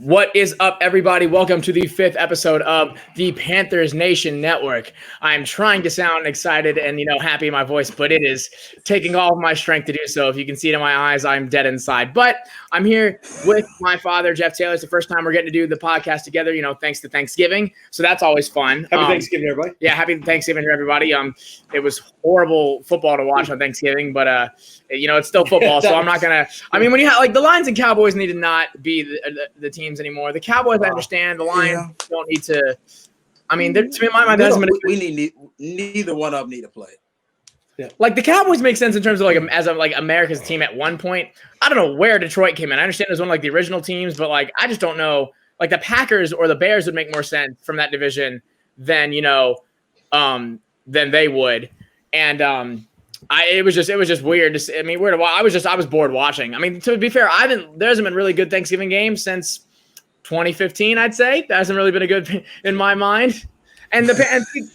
What is up, everybody? Welcome to the 5th episode of the Panthers Nation Network. I'm trying to sound excited and, happy in my voice, but it is taking all of my strength to do so. If you can see it in my eyes, I'm dead inside. But I'm here with my father, Jeff Taylor. It's the first time we're getting to do the podcast together, thanks to Thanksgiving. So that's always fun. Happy Thanksgiving, everybody. Yeah, happy Thanksgiving to everybody. It was horrible football to watch on Thanksgiving, but it's still football, so I'm not gonna. I mean, when you have the Lions and Cowboys need to not be the teams anymore. The Cowboys, I understand. The Lions don't need to. I mean, to me, in my mind, we need neither one of them need to play. Yeah. Like the Cowboys make sense in terms of as America's team at one point. I don't know where Detroit came in. I understand it was one of the original teams, but I just don't know. Like the Packers or the Bears would make more sense from that division than than they would. And it was just weird to see. I mean, I was bored watching. I mean, to be fair, there hasn't been really good Thanksgiving games since 2015. I'd say that hasn't really been a good in my mind. And the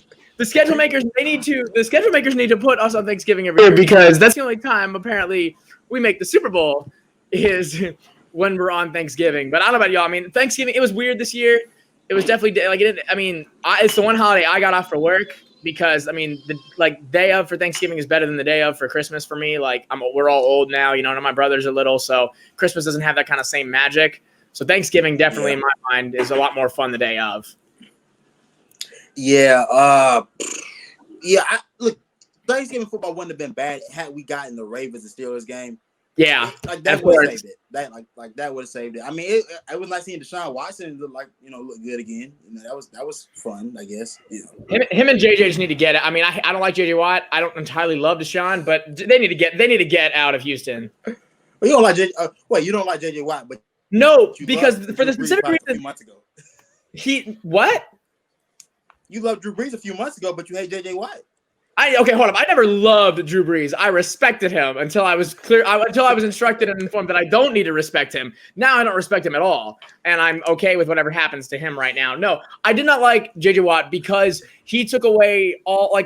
schedule makers need to put us on Thanksgiving every year because that's the only time apparently we make the Super Bowl is when we're on Thanksgiving. But I don't know about y'all. I mean, Thanksgiving, it was weird this year. It was definitely it's the one holiday I got off for work because the day of for Thanksgiving is better than the day of for Christmas for me. We're all old now, none of my brothers are little, so Christmas doesn't have that kind of same magic. So Thanksgiving definitely in my mind is a lot more fun the day of. Yeah, look, Thanksgiving football wouldn't have been bad had we gotten the Ravens and Steelers game. Yeah, that would have saved it. That would have saved it. I mean, it was nice seeing Deshaun Watson look good again. That was fun, I guess. Him and JJ just need to get it. I mean, I don't like JJ Watt. I don't entirely love Deshaun, but they need to get out of Houston. Well, you don't like JJ. You don't like JJ Watt, but no, because for the specific reason. A few months ago. What? You loved Drew Brees a few months ago, but you hate JJ Watt. Okay, hold up. I never loved Drew Brees. I respected him until I was instructed and informed that I don't need to respect him. Now I don't respect him at all, and I'm okay with whatever happens to him right now. No, I did not like JJ Watt because he took away all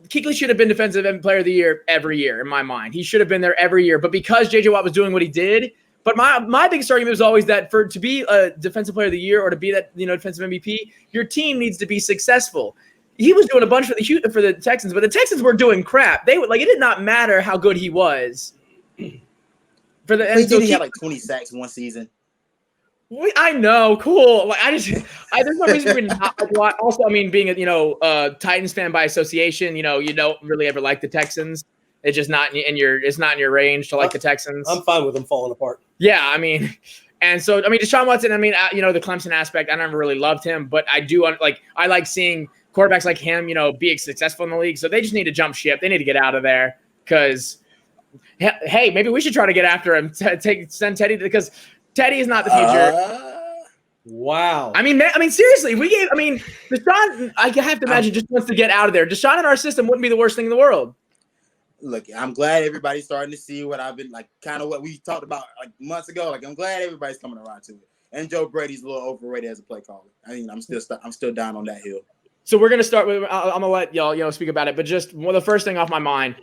Kuechly should have been defensive player of the year every year in my mind. He should have been there every year, but because JJ Watt was doing what he did. But my biggest argument was always that to be a defensive player of the year or to be that defensive MVP, your team needs to be successful. He was doing a bunch for the Texans, but the Texans were doing crap. They would it did not matter how good he was. He had 20 sacks one season. I know, cool. There's no reason for me to not like Watt. Also, being a Titans fan by association, you don't really ever like the Texans. It's just not in your range to like the Texans. I'm fine with them falling apart. Yeah, and so Deshaun Watson. The Clemson aspect, I never really loved him, but I do I like seeing quarterbacks like him, being successful in the league. So they just need to jump ship. They need to get out of there because, hey, maybe we should try to get after him. Send Teddy because Teddy is not the future. Wow. Seriously, Deshaun. I have to imagine just wants to get out of there. Deshaun in our system wouldn't be the worst thing in the world. Look, I'm glad everybody's starting to see what I've been kind of what we talked about months ago. I'm glad everybody's coming around to it. And Joe Brady's a little overrated as a play caller. I'm still down on that hill. So we're gonna start with. I'm gonna let y'all speak about it, but just the first thing off my mind,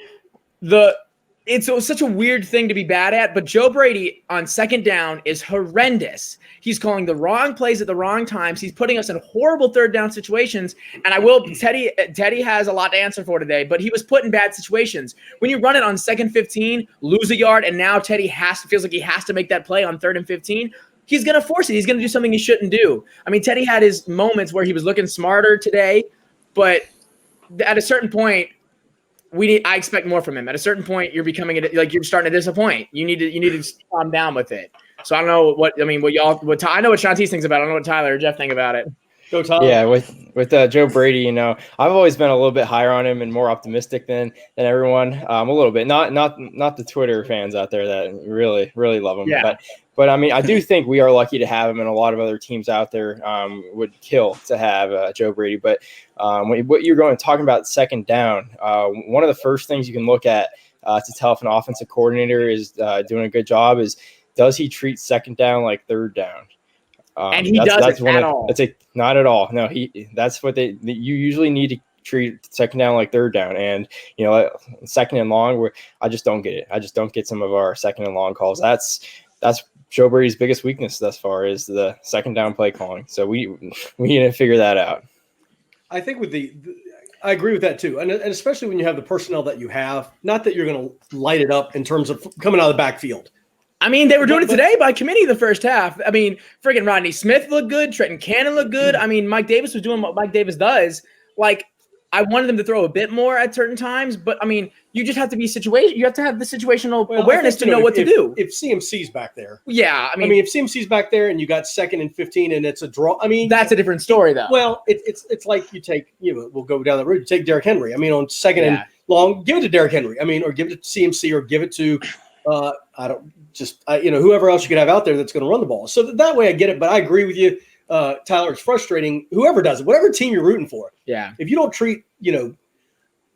it's such a weird thing to be bad at, but Joe Brady on second down is horrendous. He's calling the wrong plays at the wrong times. He's putting us in horrible third down situations. And Teddy has a lot to answer for today, but he was put in bad situations. When you run it on 2nd 15, lose a yard, and now Teddy feels like he has to make that play on 3rd and 15. He's going to force it. He's going to do something he shouldn't do. Teddy had his moments where he was looking smarter today, but at a certain point, I expect more from him. At a certain point, you're becoming you're starting to disappoint. You need to calm down with it. So I don't know I know what Shantice thinks about it. I don't know what Tyler or Jeff think about it. Go Tyler. Yeah, with Joe Brady, I've always been a little bit higher on him and more optimistic than everyone. A little bit, not the Twitter fans out there that really really love him. Yeah. But I do think we are lucky to have him, and a lot of other teams out there would kill to have Joe Brady. But what you're talking about second down, one of the first things you can look at to tell if an offensive coordinator is doing a good job is, does he treat second down like third down? And he doesn't at all. Not at all. No, that's what you usually need to treat second down like third down. And, second and long, where I just don't get it. I just don't get some of our second and long calls. That's that's Joe Brady's biggest weakness thus far is the second down play calling. So we need to figure that out. I think with I agree with that too. And especially when you have the personnel that you have, not that you're going to light it up in terms of coming out of the backfield. I mean, they were doing it today by committee the first half. I mean, friggin' Rodney Smith looked good. Trenton Cannon looked good. I mean, Mike Davis was doing what Mike Davis does. Like, I wanted them to throw a bit more at certain times, but I mean, you just have to be situation. You have to have the situational awareness to know what to do. If CMC's back there, yeah, I mean, if CMC's back there and you got 2nd and 15 and it's a draw, I mean, that's a different story, though. Well, it's like you take, we'll go down the road. You take Derrick Henry. I mean, on 2nd and long, give it to Derrick Henry. I mean, or give it to CMC, or give it to whoever else you could have out there that's going to run the ball. So that way, I get it. But I agree with you, Tyler. It's frustrating. Whoever does it, whatever team you're rooting for. Yeah. If you don't treat,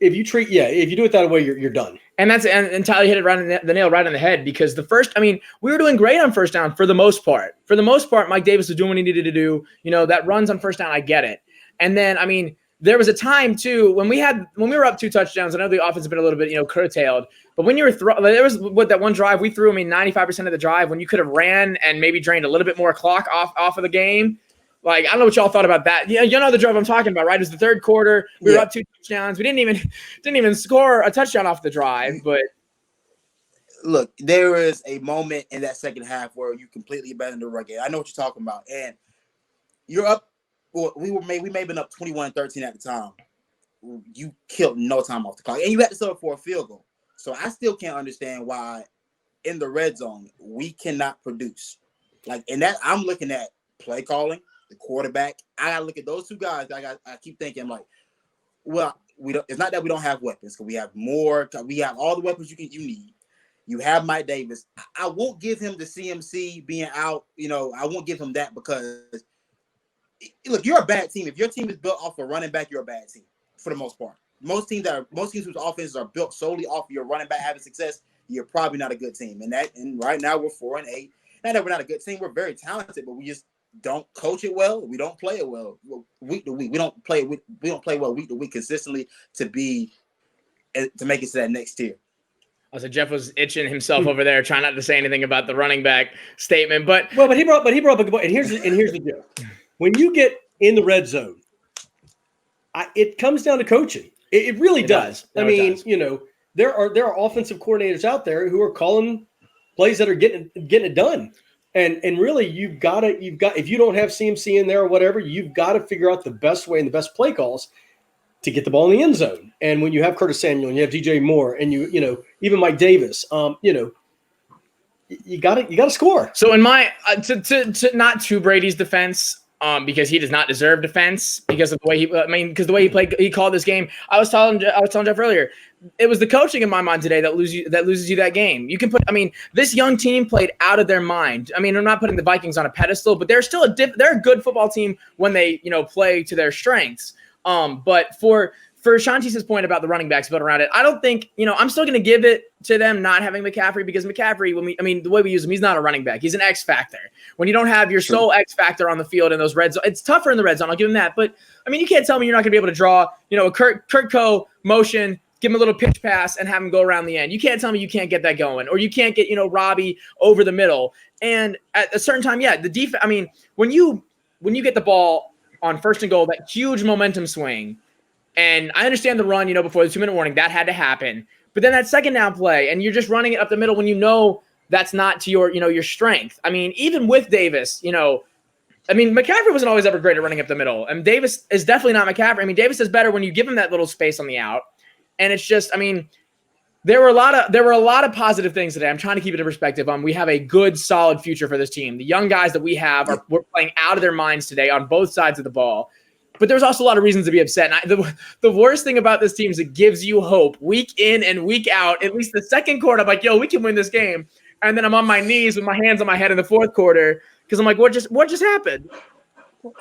if you do it that way, you're done. And and Tyler hit it right on the nail right on the head, because we were doing great on first down for the most part. For the most part, Mike Davis was doing what he needed to do. That runs on first down, I get it. And then, I mean, there was a time too when we were up 2 touchdowns. I know the offense has been a little bit, curtailed, but when you were there was that one drive we threw. I mean, 95% of the drive when you could have ran and maybe drained a little bit more clock off of the game. Like, I don't know what y'all thought about that. Yeah, you know the drive I'm talking about, right? It was the third quarter. We were up 2 touchdowns. We didn't even score a touchdown off the drive. But look, there is a moment in that second half where you completely abandoned the run game. I know what you're talking about, and you're up. Well, we may have been up 21-13 at the time. You killed no time off the clock, and you had to settle for a field goal. So I still can't understand why in the red zone we cannot produce. Like, and that I'm looking at play calling, the quarterback. I gotta look at those 2 guys. I keep thinking, like, well, we don't. It's not that we don't have weapons, because we have more. We have all the weapons you need. You have Mike Davis. I won't give him the CMC being out. I won't give him that, because look, you're a bad team. If your team is built off a running back, you're a bad team for the most part. Most teams whose offenses are built solely off of your running back having success, you're probably not a good team. And right now we're 4-8. Not that we're not a good team. We're very talented, but we just don't coach it well. We don't play it well week to week. We don't play well week to week consistently to make it to that next tier. So Jeff was itching himself over there, trying not to say anything about the running back statement. But he brought up a good point. And here's the deal: when you get in the red zone, it comes down to coaching. It really does. No, I mean, there are offensive coordinators out there who are calling plays that are getting it done. And really, you've got if you don't have CMC in there or whatever, you've got to figure out the best way and the best play calls to get the ball in the end zone. And when you have Curtis Samuel and you have DJ Moore and even Mike Davis, you got to score. So in my to not to Brady's defense, because he does not deserve defense because of the way he called this game. I was telling Jeff earlier, it was the coaching in my mind today that loses you that game. You can this young team played out of their mind. I mean, I'm not putting the Vikings on a pedestal, but they're still they're a good football team when they play to their strengths. But for Shantice's point about the running backs built around it, I don't think, I'm still going to give it to them not having McCaffrey, because McCaffrey, the way we use him, he's not a running back. He's an X factor. When you don't have your sole X factor on the field in those red zone, it's tougher in the red zone. I'll give him that. But you can't tell me you're not going to be able to draw, a Kurt Coe motion, give him a little pitch pass and have him go around the end. You can't tell me you can't get that going, or you can't get, Robbie over the middle. And at a certain time, the defense, when you get the ball on first and goal, that huge momentum swing, and I understand the run, before the 2-minute warning, that had to happen. But then that second down play, and you're just running it up the middle when that's not to your strength. Even with Davis, McCaffrey wasn't always ever great at running up the middle. And Davis is definitely not McCaffrey. Davis is better when you give him that little space on the out. And it's just, there were a lot of positive things today. I'm trying to keep it in perspective. We have a good, solid future for this team. The young guys that we have we're playing out of their minds today on both sides of the ball. But there's also a lot of reasons to be upset. And the worst thing about this team is it gives you hope week in and week out. At least the second quarter, I'm like, we can win this game. And then I'm on my knees with my hands on my head in the fourth quarter because I'm like, what just happened?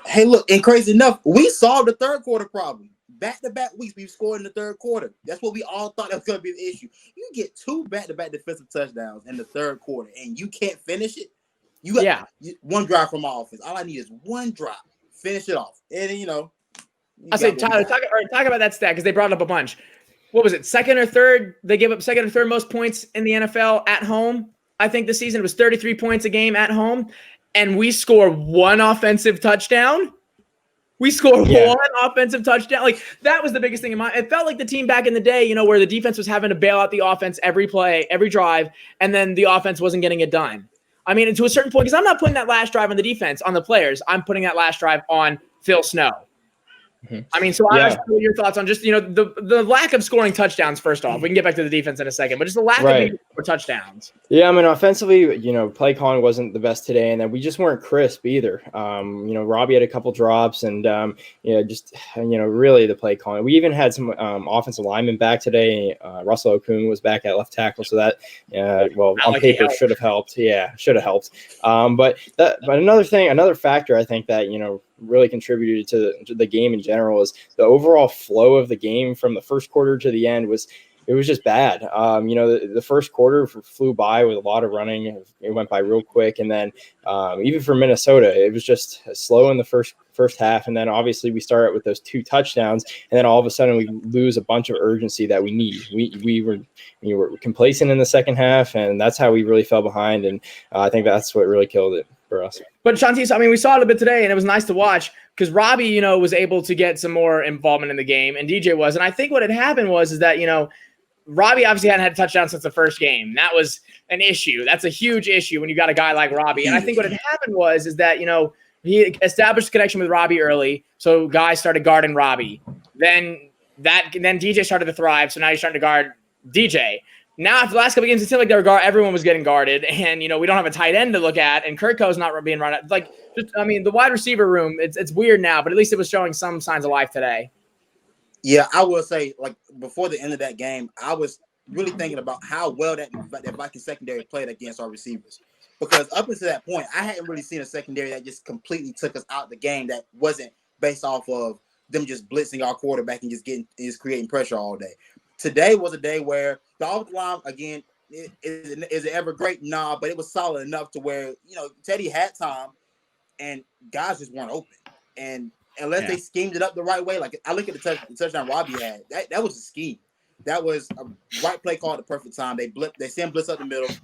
Hey, look, and crazy enough, we solved the third quarter problem. Back-to-back weeks, we've scored in the third quarter. That's what we all thought that was going to be the issue. You get 2 back-to-back defensive touchdowns in the third quarter, and you can't finish it. You got one drive from my offense. All I need is one drop. Finish it off. And then, I say, Tyler, talk about that stat because they brought it up a bunch. What was it, second or third? They gave up second or third most points in the NFL at home. I think, this season. It was 33 points a game at home, and we score one offensive touchdown. We scored one offensive touchdown. Like, that was the biggest thing in my. It felt like the team back in the day, you know, where the defense was having to bail out the offense every play, every drive, and then the offense wasn't getting it done. I mean, and to a certain point, because I'm not putting that last drive on the defense, on the players. I'm putting that last drive on Phil Snow. I mean, so I don't know your thoughts on just, you know, the lack of scoring touchdowns. First off, we can get back to the defense in a second, but just the lack of touchdowns. Yeah, I mean, offensively, you know, play calling wasn't the best today, and then we just weren't crisp either. You know, Robbie had a couple drops, and just, you know, really the play calling. We even had some offensive linemen back today. Russell Okung was back at left tackle, so that, on paper should have helped. Yeah, should have helped. But another factor I think that, you know, really contributed to the game in general is the overall flow of the game from the first quarter to the end was just bad. You know, the first quarter flew by with a lot of running. It went by real quick. And then even for Minnesota, it was just slow in the first half. And then obviously we start with those 2 touchdowns, and then all of a sudden we lose a bunch of urgency that we need. We were complacent in the second half, and that's how we really fell behind. And I think that's what really killed it for us. But Shanti, I mean, we saw it a bit today, and it was nice to watch because Robbie, you know, was able to get some more involvement in the game, and DJ was. And I think what had happened is that, you know, Robbie obviously hadn't had a touchdown since the first game. That was an issue. That's a huge issue when you got a guy like Robbie. And I think what had happened is that, you know, he established a connection with Robbie early, so guys started guarding Robbie. Then DJ started to thrive, so now he's starting to guard DJ. Now, after the last couple of games, it seemed like everyone was getting guarded, and, you know, we don't have a tight end to look at, and Kurtko's not being run out. Like, the wide receiver room, it's weird now, but at least it was showing some signs of life today. Yeah, I will say, like, before the end of that game, I was really thinking about how well that Viking secondary played against our receivers. Because up until that point, I hadn't really seen a secondary that just completely took us out the game that wasn't based off of them just blitzing our quarterback and just creating pressure all day. Today was a day where the offensive line, again, is it ever great? Nah, but it was solid enough to where, you know, Teddy had time and guys just weren't open. And unless they schemed it up the right way, like I look at the touchdown Robbie had, that was a scheme. That was a right play call at the perfect time. They send blitz up the middle.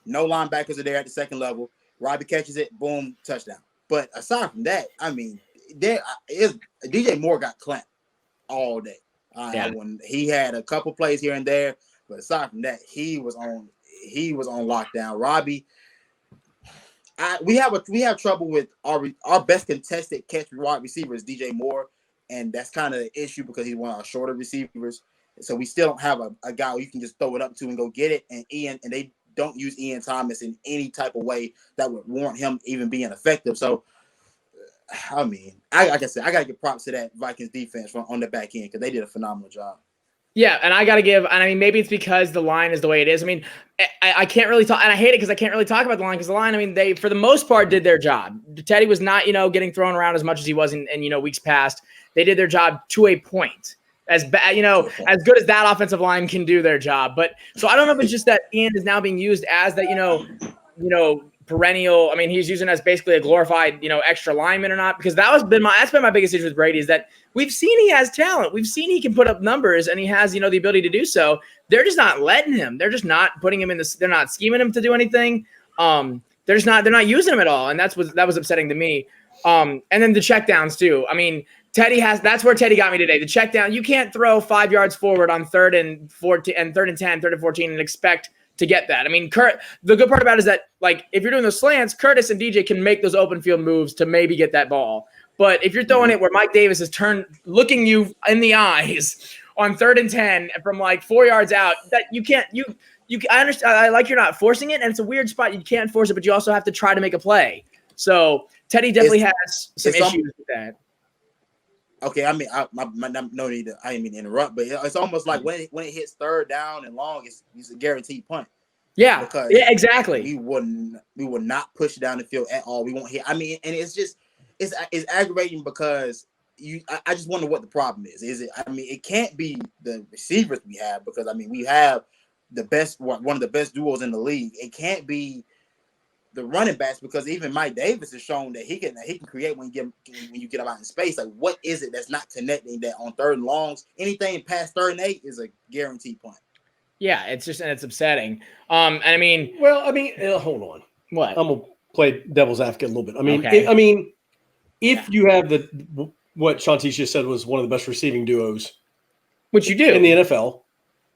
No linebackers are there at the second level. Robbie catches it, boom, touchdown. But aside from that, I mean, DJ Moore got clamped all day. When he had a couple plays here and there, but aside from that, he was on lockdown. Robbie, we have trouble with our best contested catch wide receiver is DJ Moore, and that's kind of the issue because he's one of our shorter receivers. So we still don't have a guy who you can just throw it up to and go get it. And they don't use Ian Thomas in any type of way that would warrant him even being effective. So, I mean, like I said, I got to give props to that Vikings defense on the back end because they did a phenomenal job. Yeah, and I got to give, and I mean, maybe it's because the line is the way it is. I mean, I can't really talk, and I hate it because I can't really talk about the line because the line, I mean, they, for the most part, did their job. Teddy was not, you know, getting thrown around as much as he was in you know, weeks past. They did their job to a point. As bad, you know, as good as that offensive line can do their job. But so I don't know if it's just that Ian is now being used as that, you know, perennial. I mean, he's using as basically a glorified, you know, extra lineman or not, because that's been my biggest issue with Brady is that we've seen he has talent. We've seen he can put up numbers and he has, you know, the ability to do so. They're just not letting him. They're just not putting him in this. They're not scheming him to do anything. They're not using him at all. And that was upsetting to me. And then the checkdowns too. I mean, that's where Teddy got me today. The check down, you can't throw 5 yards forward on 3rd and 14 and 3rd and 10, 3rd and 14 and expect to get that. I mean, the good part about it is that, like, if you're doing those slants, Curtis and DJ can make those open field moves to maybe get that ball. But if you're throwing it where Mike Davis is looking you in the eyes on 3rd and 10 from like 4 yards out, that you can't, I understand. I like you're not forcing it, and it's a weird spot. You can't force it, but you also have to try to make a play. So Teddy definitely has some issues with that. Okay, I mean, no need to. I didn't mean to interrupt, but it's almost like when it hits 3rd down and long, it's a guaranteed punt. Yeah, exactly. We would not push down the field at all. We won't hit. I mean, and it's aggravating because I just wonder what the problem is. Is it? I mean, it can't be the receivers we have because I mean we have one of the best duos in the league. It can't be the running backs because even Mike Davis has shown that he can create when you get him out in space. Like, what is it that's not connecting that on 3rd and longs? Anything past 3rd and 8 is a guaranteed punt. Yeah, it's upsetting. And I mean, hold on. what? I'm gonna play devil's advocate a little bit. I mean, Okay. if you have what Shantice just said was one of the best receiving duos, Which you do in the NFL,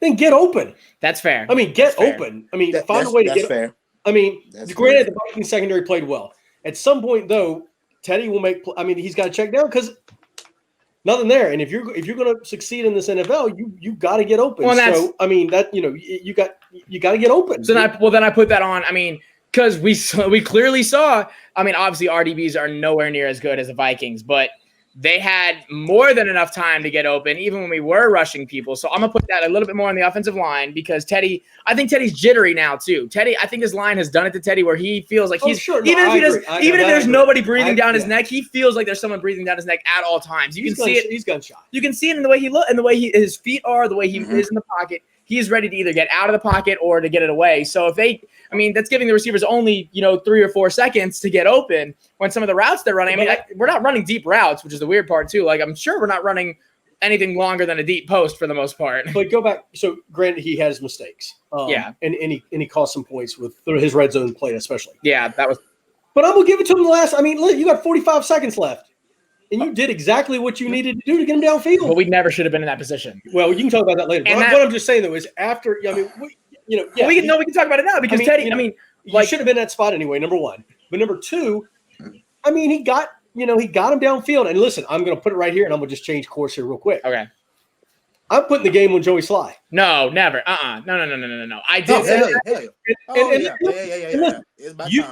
then get open. That's fair. I mean, get open. I mean, find a way to get. Fair. I mean, That's granted, fair. the Vikings secondary played well. At some point, though, Teddy will make. I mean, he's got to check down because nothing there. And if you're going to succeed in this NFL, you got to get open. Well, so I mean, that you got to get open. So then I put that on. I mean, because we clearly saw. I mean, obviously RDBs are nowhere near as good as the Vikings, but they had more than enough time to get open, even when we were rushing people. So I'm going to put that a little bit more on the offensive line because I think Teddy's jittery now too. Teddy, I think his line has done it to Teddy where he feels like he's, even if there's nobody breathing down his neck, he feels like there's someone breathing down his neck at all times. You can see it. He's gunshot. You can see it in the way he looks and the way his feet are, the way he is in the pocket. He's ready to either get out of the pocket or to get it away. So that's giving the receivers only, 3 or 4 seconds to get open when some of the routes they're running. I mean, we're not running deep routes, which is the weird part too. Like, I'm sure we're not running anything longer than a deep post for the most part. But go back. So granted, he has mistakes. And he cost some points through his red zone play, especially. Yeah, that was. But I'm going to give it to him look, you got 45 seconds left. And you did exactly what you needed to do to get him downfield. But we never should have been in that position. Well, you can talk about that later. What I'm just saying, though, is after – we can talk about it now because Teddy – you should have been in that spot anyway, number one. But number two, I mean, he got him downfield. And listen, I'm going to put it right here, and I'm going to just change course here real quick. Okay. I'm putting the game on Joey Sly. No, never. No. I did.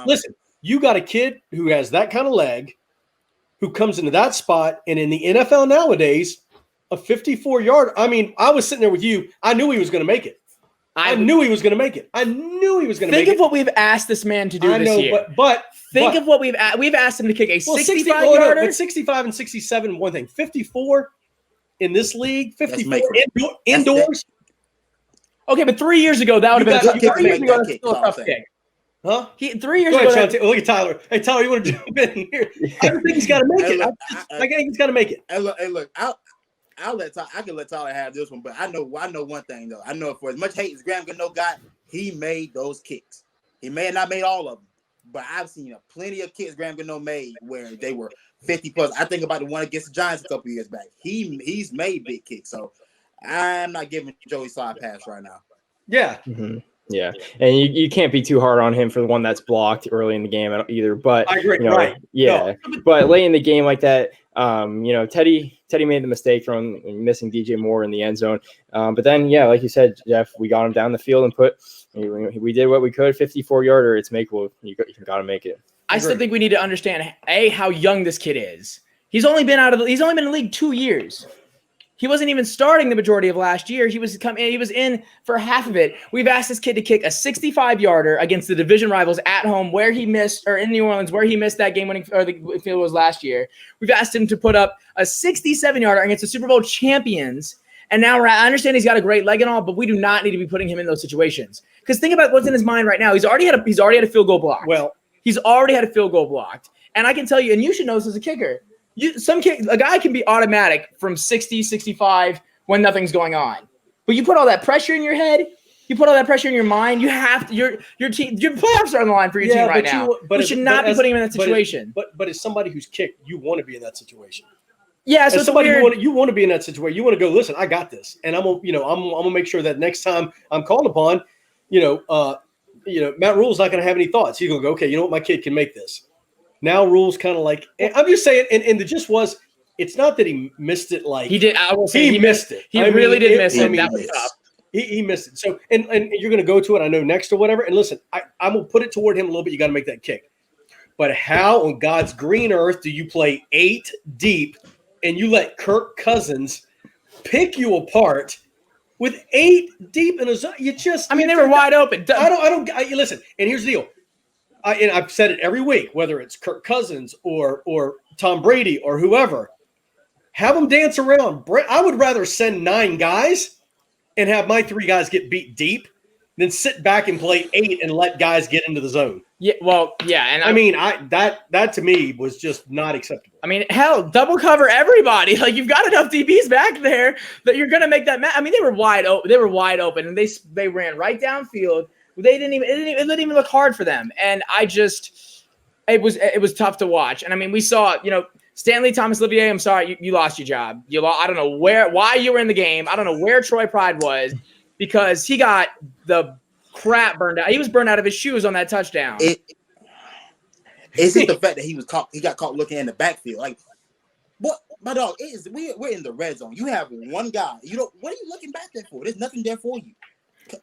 Listen, you got a kid who has that kind of leg – who comes into that spot, and in the NFL nowadays, a 54-yard. I mean, I was sitting there with you. I knew he was going to make it. I knew he was going to make it. Think of what we've asked this man to do this year. But think of what we've asked him to kick a 65-yarder. But 65 and 67, one thing. 54 in this league, 54 indoors. Okay, but 3 years ago, that would have been a tough kick. Huh? 3 years ago. Ahead, look at Tyler. Hey, Tyler, you want to jump in here? I don't think he's got to make it. I think he's got to make it. Hey, look. I'll let Tyler. I can let Tyler have this one, but I know one thing though. I know for as much hate as Graham Gano got, he made those kicks. He may have not made all of them, but I've seen plenty of kicks Graham Gano made where they were 50 plus. I think about the one against the Giants a couple years back. He's made big kicks, so I'm not giving Joey Sly a pass right now. Yeah. Mm-hmm. Yeah, and you can't be too hard on him for the one that's blocked early in the game either. But I agree, right? Yeah, but late in the game like that, Teddy made the mistake from missing DJ Moore in the end zone. But then, like you said, Jeff, we got him down the field and we did what we could. 54-yarder, it's makeable. You got to make it. I still think we need to understand how young this kid is. He's only been in the league 2 years. He wasn't even starting the majority of last year. He was in for half of it. We've asked this kid to kick a 65-yarder against the division rivals at home where he missed, or in New Orleans where he missed that game-winning, or the field was last year. We've asked him to put up a 67-yarder against the Super Bowl champions. And now I understand he's got a great leg and all, but we do not need to be putting him in those situations. Because think about what's in his mind right now. He's already had a field goal blocked. Well, he's already had a field goal blocked. And I can tell you, and you should know this as a kicker, a guy can be automatic from 60, 65 when nothing's going on. But you put all that pressure in your head, you put all that pressure in your mind, you have to, your playoffs are on the line for your team right now. You should not be putting him in that situation. But as somebody who's kicked, you want to be in that situation. Yeah, so as somebody you want to be in that situation. You want to go, listen, I got this. And I'm gonna make sure that next time I'm called upon, Matt Rule's not gonna have any thoughts. He's gonna go, okay, you know what, my kid can make this. Now Rule's kind of like, I'm just saying, and the gist was, it's not that he missed it like he did. I will say he missed it. He really did miss it. That was tough. He missed it. So, and you're going to go to it, I know, next or whatever. And listen, I'm going to put it toward him a little bit. You got to make that kick. But how on God's green earth do you play 8 deep and you let Kirk Cousins pick you apart with 8 deep in a zone? They were wide open. Listen, and here's the deal. And I've said it every week, whether it's Kirk Cousins or Tom Brady or whoever, have them dance around. I would rather send 9 guys and have my 3 guys get beat deep than sit back and play 8 and let guys get into the zone. Yeah, well, yeah, and I mean, that to me was just not acceptable. I mean, hell, double cover everybody. Like, you've got enough DBs back there that you're gonna make that. I mean, they were wide open. They were wide open, and they ran right downfield. It didn't even look hard for them. And it was tough to watch. And I mean, we saw, Stanley Thomas Olivier. I'm sorry, you lost your job. I don't know why you were in the game. I don't know where Troy Pride was, because he got the crap burned out. He was burned out of his shoes on that touchdown. It's just the fact that he got caught looking in the backfield. Like, what, my dog, we're in the red zone. You have one guy. What are you looking back there for? There's nothing there for you.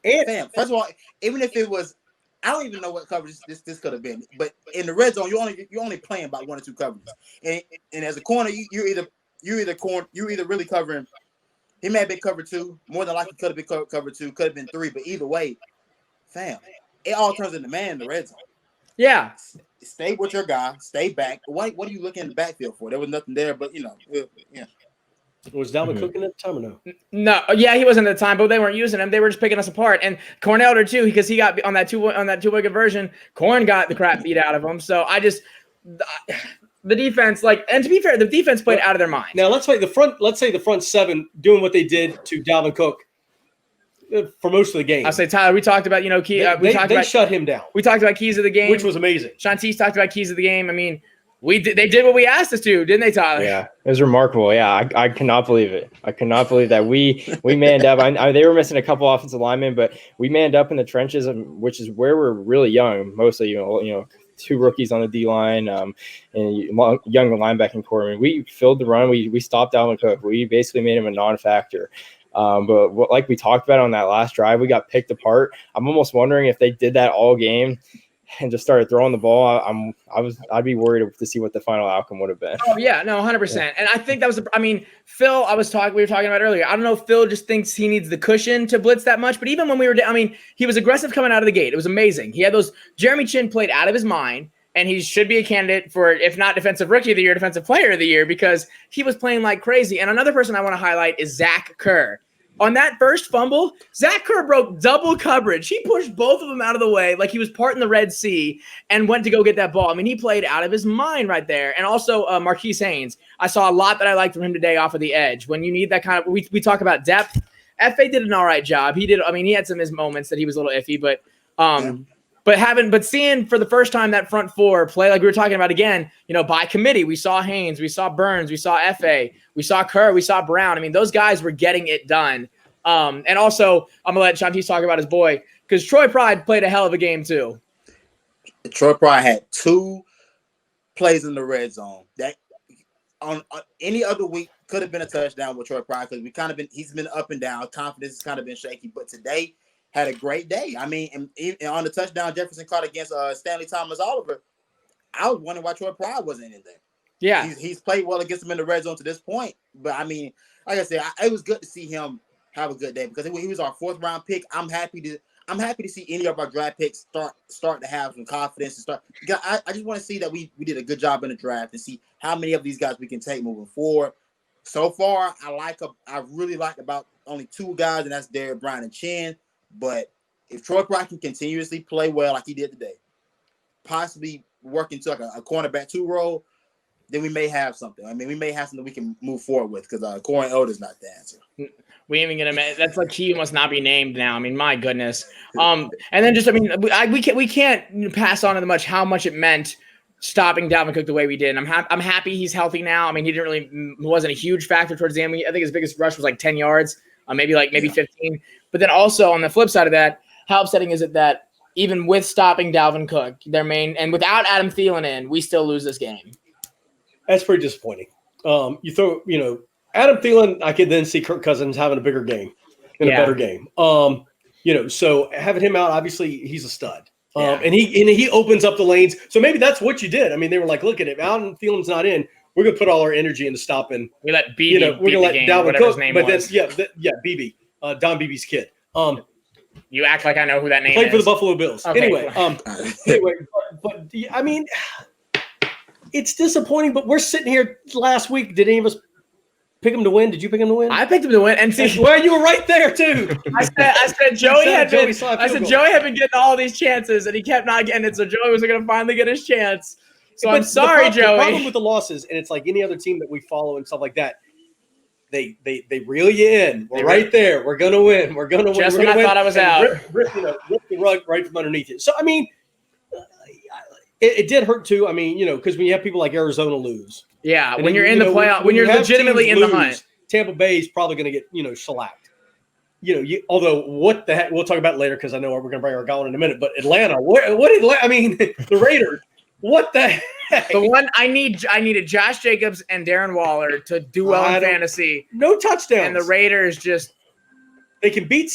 And fam, first of all, even if it was, I don't even know what coverage this could have been. But in the red zone, you're only playing about 1 or 2 coverages. And as a corner, you're either really covering. He may have been cover 2. More than likely could have been cover 2. Could have been 3. But either way, fam, it all turns into man in the red zone. Yeah. Stay with your guy. Stay back. What are you looking in the backfield for? There was nothing there, but yeah. Was Dalvin Cook in at the time or no? No, yeah, he wasn't at the time, but they weren't using him. They were just picking us apart. And Cornell too, because he got on that two-way conversion. Corn got the crap beat out of him. So the defense, and to be fair, the defense played out of their mind. Now let's say the front 7 doing what they did to Dalvin Cook for most of the game. I'll say, Tyler, we talked about, they shut him down. We talked about keys of the game, which was amazing. Shantice talked about keys of the game. I mean, they did what we asked us to, didn't they, Tyler? Yeah, it was remarkable. Yeah, I cannot believe it. I cannot believe that we manned up. They were missing a couple offensive linemen, but we manned up in the trenches, which is where we're really young. Mostly, 2 rookies on the D line, and young linebacking core. I mean, we filled the run. We stopped Dalvin Cook. We basically made him a non-factor. But like we talked about on that last drive, we got picked apart. I'm almost wondering if they did that all game and just started throwing the ball. I'd be worried to see what the final outcome would have been. Oh yeah, no, 100%. Yeah. And I think that was Phil. We were talking about earlier. I don't know if Phil just thinks he needs the cushion to blitz that much, but even when we were, he was aggressive coming out of the gate. It was amazing. He had those. Jeremy Chin played out of his mind, and he should be a candidate for, if not defensive rookie of the year, defensive player of the year, because he was playing like crazy. And another person I want to highlight is Zach Kerr. On that first fumble, Zach Kerr broke double coverage. He pushed both of them out of the way like he was parting the Red Sea and went to go get that ball. I mean, he played out of his mind right there. And also Marquise Haynes. I saw a lot that I liked from him today off of the edge. When you need that kind of – we talk about depth. F.A. did an all right job. He had some of his moments that he was a little iffy, but seeing for the first time that front 4 play like we were talking about again, by committee, we saw Haynes, we saw Burns, we saw F.A., we saw Kerr, we saw Brown. I mean, those guys were getting it done. And also, I'm going to let Shantice talk about his boy, because Troy Pride played a hell of a game too. Troy Pride had 2 plays in the red zone that on any other week could have been a touchdown with Troy Pride, because he's been up and down. Confidence has kind of been shaky, but today had a great day. I mean, and on the touchdown Jefferson caught against Stanley Thomas Oliver, I was wondering why Troy Pride wasn't in there. Yeah, he's played well against him in the red zone to this point. But I mean, like I said, it was good to see him have a good day, because he was our 4th round pick. I'm happy to see any of our draft picks start to have some confidence and start. I just want to see that we did a good job in the draft and see how many of these guys we can take moving forward. So far, I really liked about only 2 guys, and that's Derek Brown and Chin. But if Troy Pride can continuously play well like he did today, possibly work into like a cornerback 2 role, then we may have something. I mean, we may have something we can move forward with, because Corey Elder's not the answer. We ain't even gonna. That's like he must not be named now. I mean, my goodness. And then we can't pass on to much how much it meant stopping Dalvin Cook the way we did. And I'm happy he's healthy now. I mean, he wasn't a huge factor towards the end. I think his biggest rush was like 10 yards, maybe 15. But then also on the flip side of that, how upsetting is it that even with stopping Dalvin Cook, and without Adam Thielen in, we still lose this game? That's pretty disappointing. You throw, Adam Thielen, I could then see Kirk Cousins having a bigger game and a better game. So having him out, obviously he's a stud. And he opens up the lanes. So maybe that's what you did. I mean, they were like, look at it. Adam Thielen's not in. We're going to put all our energy into stopping. We let BB we're going to let Dalvin Cook. But that's, BB, Don Beebe's kid. You act like I know who that name is. Played for the Buffalo Bills. Okay. Anyway, but I mean, it's disappointing, but we're sitting here last week. Did any of us pick them to win? Did you pick them to win? I picked him to win. And see, well, you were right there too. I said Joey had been getting all these chances, and he kept not getting it. So Joey was going to finally get his chance. So I'm sorry, Joey. The problem with the losses, and it's like any other team that we follow and stuff like that, they reel you in. We're right there. We're going to win. We're going to win. Just when I thought I was out. Rip the rug right from underneath you. So, I mean, it did hurt too. I mean, because when you have people like Arizona lose. Yeah, when you're in the playoff, when you're legitimately in the hunt. Tampa Bay is probably going to get, shellacked. Although what the heck, we'll talk about it later because I know we're going to bring our gone in a minute. But Atlanta, the Raiders, what the heck? The one I needed Josh Jacobs and Darren Waller to do well in fantasy. No touchdowns. And the Raiders just they beat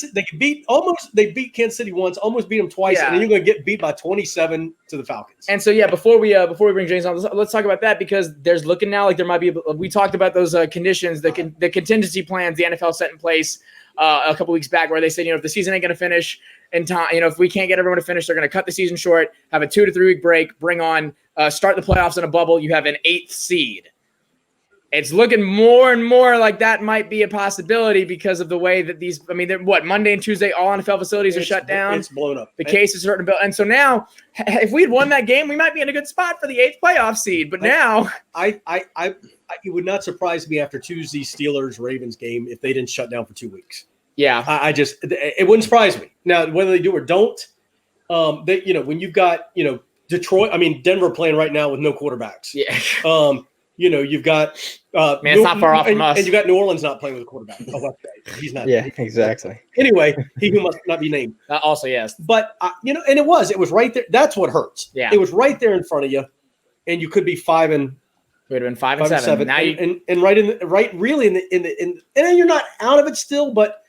Kansas City once, almost beat them twice, and then you're going to get beat by 27 to the Falcons. And so before we bring James on, let's talk about that because there's looking now like there might be. We talked about those conditions, the contingency plans the NFL set in place a couple weeks back, where they said if the season ain't going to finish in time, if we can't get everyone to finish, they're going to cut the season short, have a 2 to 3 week break, bring on start the playoffs in a bubble. You have an 8th seed. It's looking more and more like that might be a possibility because of the way that Monday and Tuesday, all NFL facilities are shut down. It's blown up. The cases are starting to build. And so now, if we had won that game, we might be in a good spot for the 8th playoff seed. But now. It would not surprise me after Tuesday's Steelers-Ravens game if they didn't shut down for 2 weeks. Yeah. It wouldn't surprise me. Now, whether they do or don't, when you've got, Detroit, Denver playing right now with no quarterbacks. Yeah. You've got it's not far off from us. And you got New Orleans not playing with a quarterback. Oh, he's not. Yeah, exactly. Anyway, he who must not be named. Also, yes. But and it was right there. That's what hurts. Yeah. It was right there in front of you, and you could be 5 and. Would have been 5 and 7. Now and really in the and you're not out of it still, but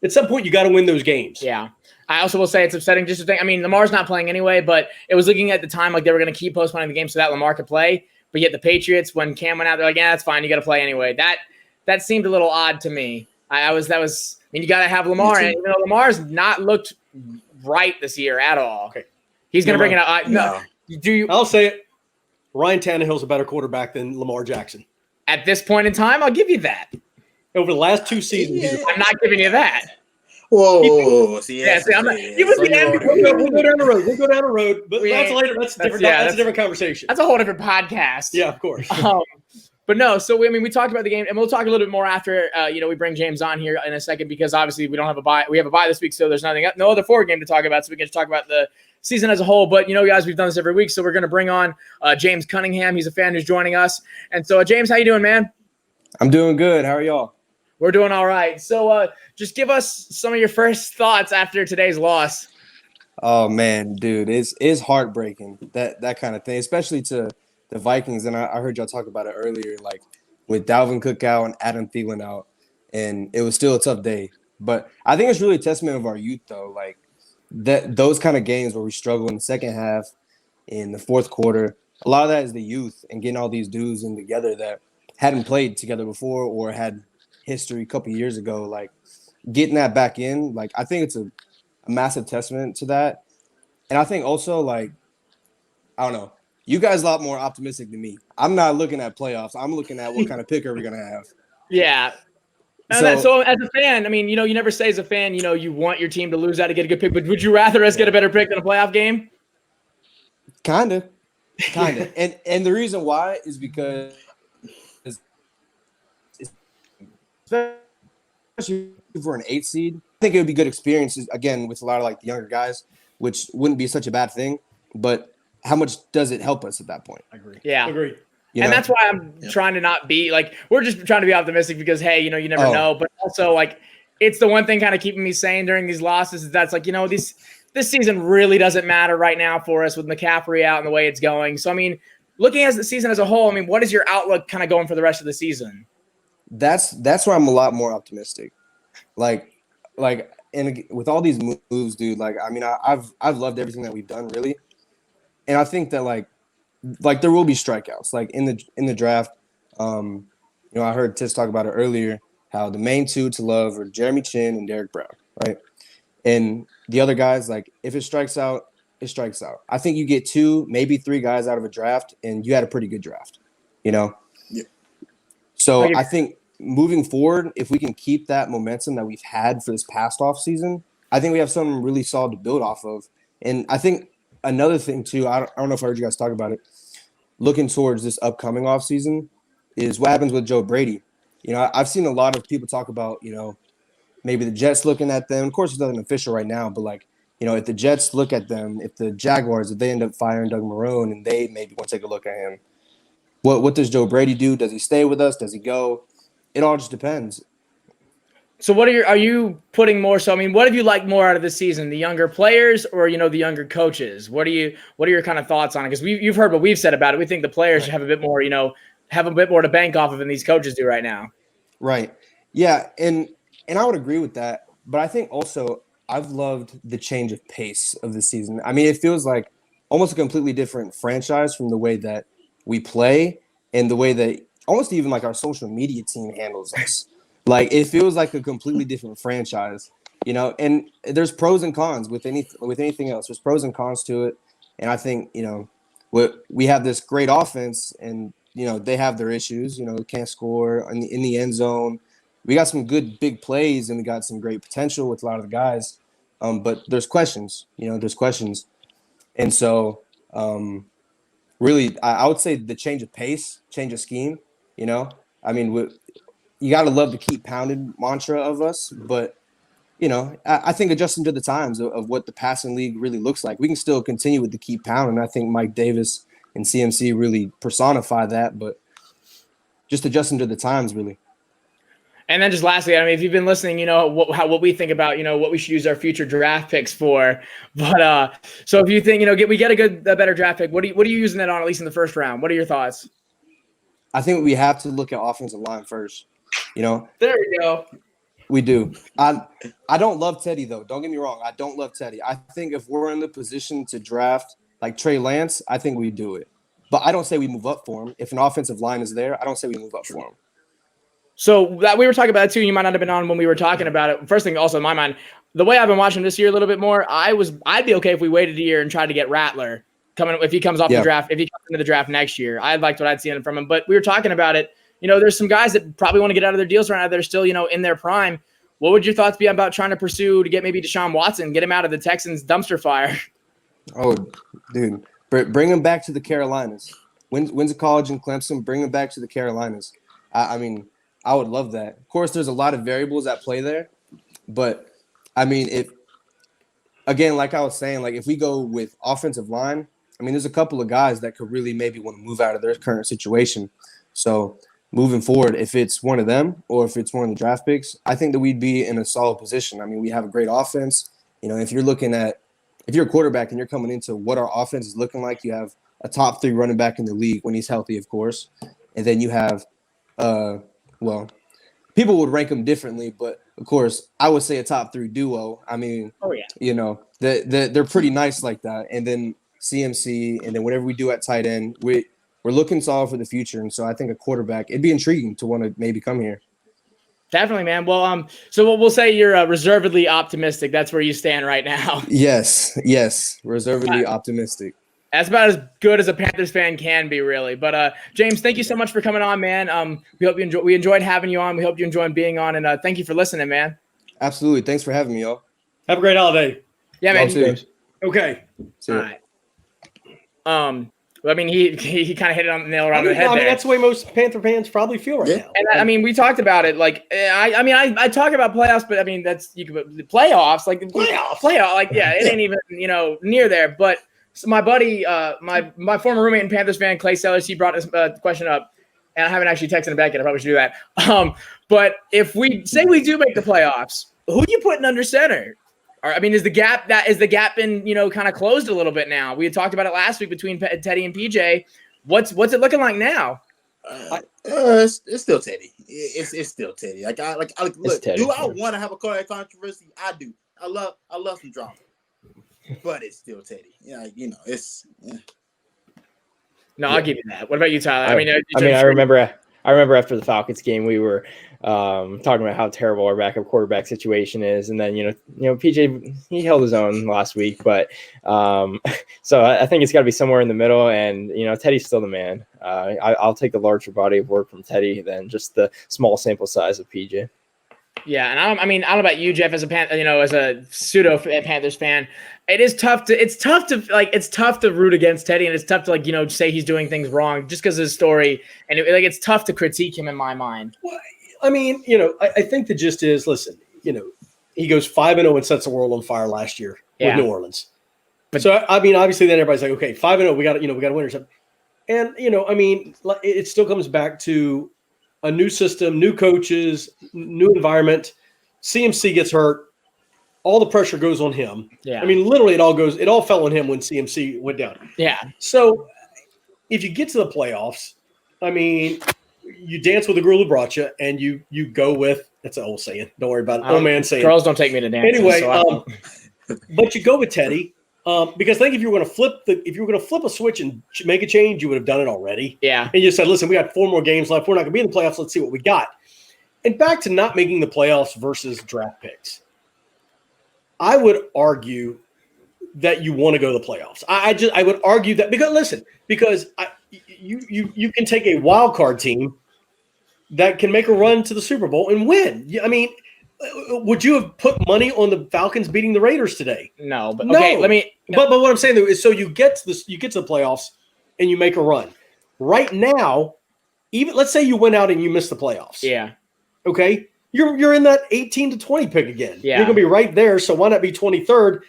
at some point you got to win those games. Yeah. I also will say it's upsetting just to think. Lamar's not playing anyway, but it was looking at the time like they were going to keep postponing the game so that Lamar could play. But yet the Patriots, when Cam went out, they're like, yeah, that's fine. You got to play anyway. That seemed a little odd to me. You got to have Lamar. And even though Lamar's not looked right this year at all. Okay. He's going to bring it out. No. I'll say it. Ryan Tannehill's a better quarterback than Lamar Jackson. At this point in time, I'll give you that. Over the last 2 seasons. I'm not giving you that. Whoa. I'm not. He was the MVP. We'll go down the road. But that's later. That's different. That's a different conversation. That's a whole different podcast. Yeah, of course. But no, so we talked about the game, and we'll talk a little bit more after we bring James on here in a second because obviously we don't have a bye. We have a bye this week, so there's no other forward game to talk about, so we can just talk about the season as a whole. But guys, we've done this every week, so we're going to bring on James Cunningham. He's a fan who's joining us, and so James, how you doing, man? I'm doing good. How are y'all? We're doing all right. So just give us some of your first thoughts after today's loss. Oh man, dude, it's heartbreaking that kind of thing, especially to the Vikings. And I heard y'all talk about it earlier, like with Dalvin Cook out and Adam Thielen out, and it was still a tough day. But I think it's really a testament of our youth, though. Like those kind of games where we struggle in the second half, in the fourth quarter, a lot of that is the youth and getting all these dudes in together that hadn't played together before or had history a couple years ago, like getting that back in, like I think it's a massive testament to that. And I think also, like, I don't know, you guys a lot more optimistic than me. I'm not looking at playoffs. I'm looking at what kind of pick are we gonna have. Yeah. So as a fan, you never say as a fan, you want your team to lose out to get a good pick, but would you rather us get a better pick than a playoff game? Kinda. And the reason why is because especially for an 8 seed, I think it would be good experiences again with a lot of like the younger guys, which wouldn't be such a bad thing. But how much does it help us at that point? I agree. Yeah, agree. And that's why I'm trying to not be like, we're just trying to be optimistic because hey, you never know. But also like, it's the one thing kind of keeping me sane during these losses is that's like this season really doesn't matter right now for us with McCaffrey out and the way it's going. So looking at the season as a whole, what is your outlook kind of going for the rest of the season? That's where I'm a lot more optimistic. Like, and with all these moves, dude. Like, I've loved everything that we've done, really. And I think that like there will be strikeouts, like in the draft. I heard Tiz talk about it earlier. How the main two to love are Jeremy Chin and Derek Brown, right? And the other guys, like if it strikes out, it strikes out. I think you get 2, maybe 3 guys out of a draft, and you had a pretty good draft, Yeah. So I think moving forward, if we can keep that momentum that we've had for this past offseason, I think we have something really solid to build off of. And I think another thing too, I don't know if I heard you guys talk about it, looking towards this upcoming offseason is what happens with Joe Brady. You know, I've seen a lot of people talk about, you know, maybe the Jets looking at them. Of course, it's nothing official right now, but like, you know, if the Jets look at them, if the Jaguars, if they end up firing Doug Marrone and they maybe want to take a look at him, what does Joe Brady do? Does he stay with us? Does he go? It all just depends. So what are you putting more? So, I mean, what have you liked more out of this season, the younger players or, you know, the younger coaches? What are your kind of thoughts on it? Because you've heard what we've said about it. We think the players should have a bit more, you know, have a bit more to bank off of than these coaches do right now. Right. Yeah. And I would agree with that. But I think also I've loved the change of pace of the season. I mean, it feels like almost a completely different franchise from the way that we play and the way that almost even like our social media team handles us. Like it feels like a completely different franchise, you know, and there's pros and cons with anything else. There's pros and cons to it. And I think, you know, we have this great offense and, you know, they have their issues, you know, can't score in the end zone. We got some good big plays and we got some great potential with a lot of the guys. But there's questions, you know, there's questions. And so really, I would say the change of pace, change of scheme, you know, I mean, you got to love the keep pounded mantra of us, but you know, I think adjusting to the times of what the passing league really looks like, we can still continue with the keep pounding. I think Mike Davis and CMC really personify that, but just adjusting to the times really. And then just lastly, I mean, if you've been listening, you know what we think about, you know, what we should use our future draft picks for. But so if you think, you know, we get a better draft pick, what are you using that on, at least in the first round? What are your thoughts? I think we have to look at offensive line first. You know, there we go. We do. I don't love Teddy though. Don't get me wrong. I don't love Teddy. I think if we're in the position to draft like Trey Lance, I think we do it. But I don't say we move up for him. If an offensive line is there, I don't say we move up for him. So that we were talking about it too. You might not have been on when we were talking about it. First thing, also in my mind, the way I've been watching this year a little bit more, I'd be okay if we waited a year and tried to get Rattler coming if he comes off the draft. If he comes into the draft next year, I liked what I'd seen from him. But we were talking about it. You know, there's some guys that probably want to get out of their deals right now. They're still, you know, in their prime. What would your thoughts be about trying to pursue to get maybe Deshaun Watson, get him out of the Texans' dumpster fire? Oh, dude, bring him back to the Carolinas. Wins a college in Clemson. Bring him back to the Carolinas. I mean, I would love that. Of course, there's a lot of variables at play there, but I mean, again, like I was saying, like if we go with offensive line, I mean, there's a couple of guys that could really maybe want to move out of their current situation. So moving forward, if it's one of them or if it's one of the draft picks, I think that we'd be in a solid position. I mean, we have a great offense. You know, if you're a quarterback and you're coming into what our offense is looking like, you have a top 3 running back in the league when he's healthy, of course. And then you have, well, people would rank them differently, but of course, I would say a top 3 duo. I mean, you know, they're pretty nice like that. And then CMC, and then whatever we do at tight end, we're looking solid for the future. And so I think a quarterback, it'd be intriguing to want to maybe come here. Definitely, man. Well, so we'll say you're reservedly optimistic. That's where you stand right now. Yes. Reservedly optimistic. That's about as good as a Panthers fan can be, really. But James, thank you so much for coming on, man. We hope we enjoyed having you on. We hope you enjoyed being on, and thank you for listening, man. Absolutely. Thanks for having me, y'all. Have a great holiday. Yeah, man. Okay. See ya. All right. I mean, he kind of hit it on the nail around the head. I mean, there. that's the way most Panther fans probably feel right now. And I mean, we talked about it. Like, I talk about playoffs, but I mean, the playoffs, like playoff, like it ain't even near there. But so my buddy, my former roommate and Panthers fan, Clay Sellers, he brought this question up, and I haven't actually texted him back yet. I probably should do that. But if we say we do make the playoffs, who are you putting under center? I mean, is the gap been kind of closed a little bit now? We had talked about it last week between Teddy and PJ. What's it looking like now? It's still Teddy. It's still Teddy. Look, Teddy. Do I want to have a controversy? I do. I love some drama, but it's still Teddy. Yeah, it's. Yeah. No, I'll give you that. What about you, Tyler? I remember after the Falcons game, we were talking about how terrible our backup quarterback situation is. And then, PJ, he held his own last week, but so I think it's got to be somewhere in the middle. And, Teddy's still the man. I'll take the larger body of work from Teddy than just the small sample size of PJ. Yeah, and I don't know about you, Jeff, as a pseudo Panthers fan. It's tough to root against Teddy, and it's tough to say he's doing things wrong just because of his story, and it's tough to critique him in my mind. Well, I think the gist is, listen, he goes 5-0 and sets the world on fire last year with New Orleans. But so obviously then everybody's like, okay, 5-0, we got to win or something, and it still comes back to a new system, new coaches, new environment. CMC gets hurt. All the pressure goes on him. Yeah. Literally it all fell on him when CMC went down. Yeah. So if you get to the playoffs, you dance with the girl who brought you, and you go with, that's an old saying. Don't worry about it. Old man saying. Girls don't take me to dance. Anyway, but you go with Teddy. Because I think if you were going to flip a switch and make a change, you would have done it already. Yeah. And you said, listen, we got 4 more games left. We're not going to be in the playoffs. Let's see what we got. And back to not making the playoffs versus draft picks. I would argue that you want to go to the playoffs. I would argue that because you can take a wild card team that can make a run to the Super Bowl and win. Would you have put money on the Falcons beating the Raiders today? No, but okay, let me. But what I'm saying though is, so you get to the playoffs and you make a run. Right now, even let's say you went out and you missed the playoffs. Yeah. Okay, you're in that 18 to 20 pick again. Yeah. You're gonna be right there. So why not be 23rd,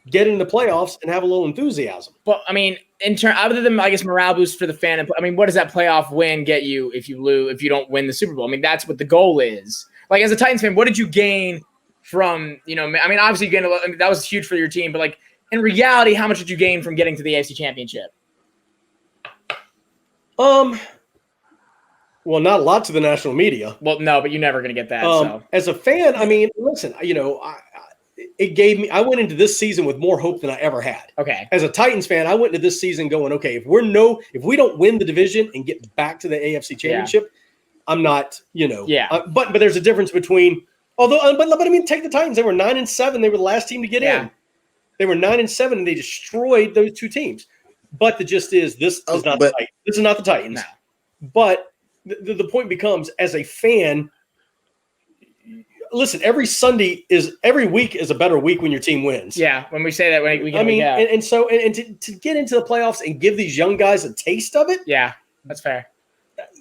get in the playoffs, and have a little enthusiasm? Well, other than I guess morale boost for the fan, what does that playoff win get you if you don't win the Super Bowl? That's what the goal is. Like, as a Titans fan, what did you gain from, obviously you gained a lot, that was huge for your team, but in reality, how much did you gain from getting to the AFC Championship? Well, not a lot to the national media. Well, no, but you're never going to get that. So as a fan, listen, it gave me, I went into this season with more hope than I ever had. Okay. As a Titans fan, I went into this season going, okay, if we don't win the division and get back to the AFC Championship, I'm not, but there's a difference between, take the Titans. They were 9-7. They were the last team to get in. They were 9-7, and they destroyed those two teams. But the gist is, this is not the Titans. No. But the point becomes, as a fan, listen, every week is a better week when your team wins. Yeah, when we say that, we get to get into the playoffs and give these young guys a taste of it. Yeah, that's fair.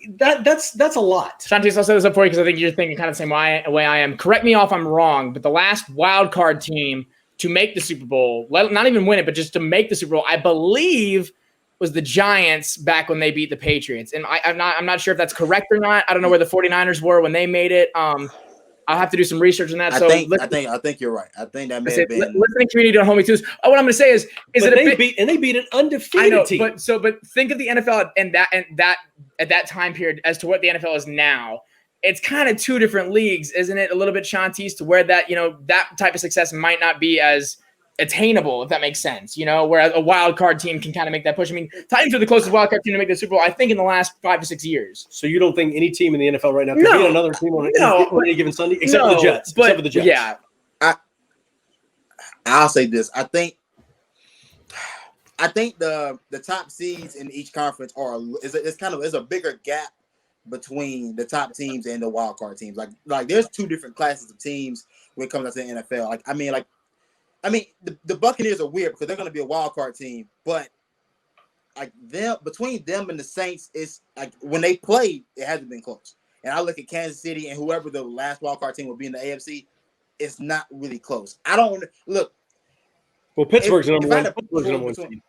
That's a lot. Shanti, I'll set this up for you because I think you're thinking kind of the same way I am. Correct me if I'm wrong, but the last wild card team to make the Super Bowl, not even win it, but just to make the Super Bowl, I believe was the Giants back when they beat the Patriots. And I'm not sure if that's correct or not. I don't know where the 49ers were when they made it. I'll have to do some research on that. I think you're right. I think that may have been listening community. Don't hold me to this. What I'm going to say is they beat an undefeated team. But think of the NFL and that at that time period as to what the NFL is now. It's kind of two different leagues, isn't it? A little bit, Shanti's, to where that that type of success might not be as attainable, if that makes sense. Where a wild card team can kind of make that push. Titans are the closest wild card team to make the Super Bowl, I think, in the last 5 to 6 years. So you don't think any team in the NFL right now can beat another team on any given Sunday, except for the Jets? Except for the Jets. Yeah, I'll say this. I think the top seeds in each conference is a bigger gap between the top teams and the wild card teams. Like there's two different classes of teams when it comes to the NFL. The Buccaneers are weird because they're going to be a wild card team, but between them and the Saints, it's like when they play, it hasn't been close. And I look at Kansas City and whoever the last wild card team will be in the AFC, it's not really close. I don't look. Well, Pittsburgh's number one team.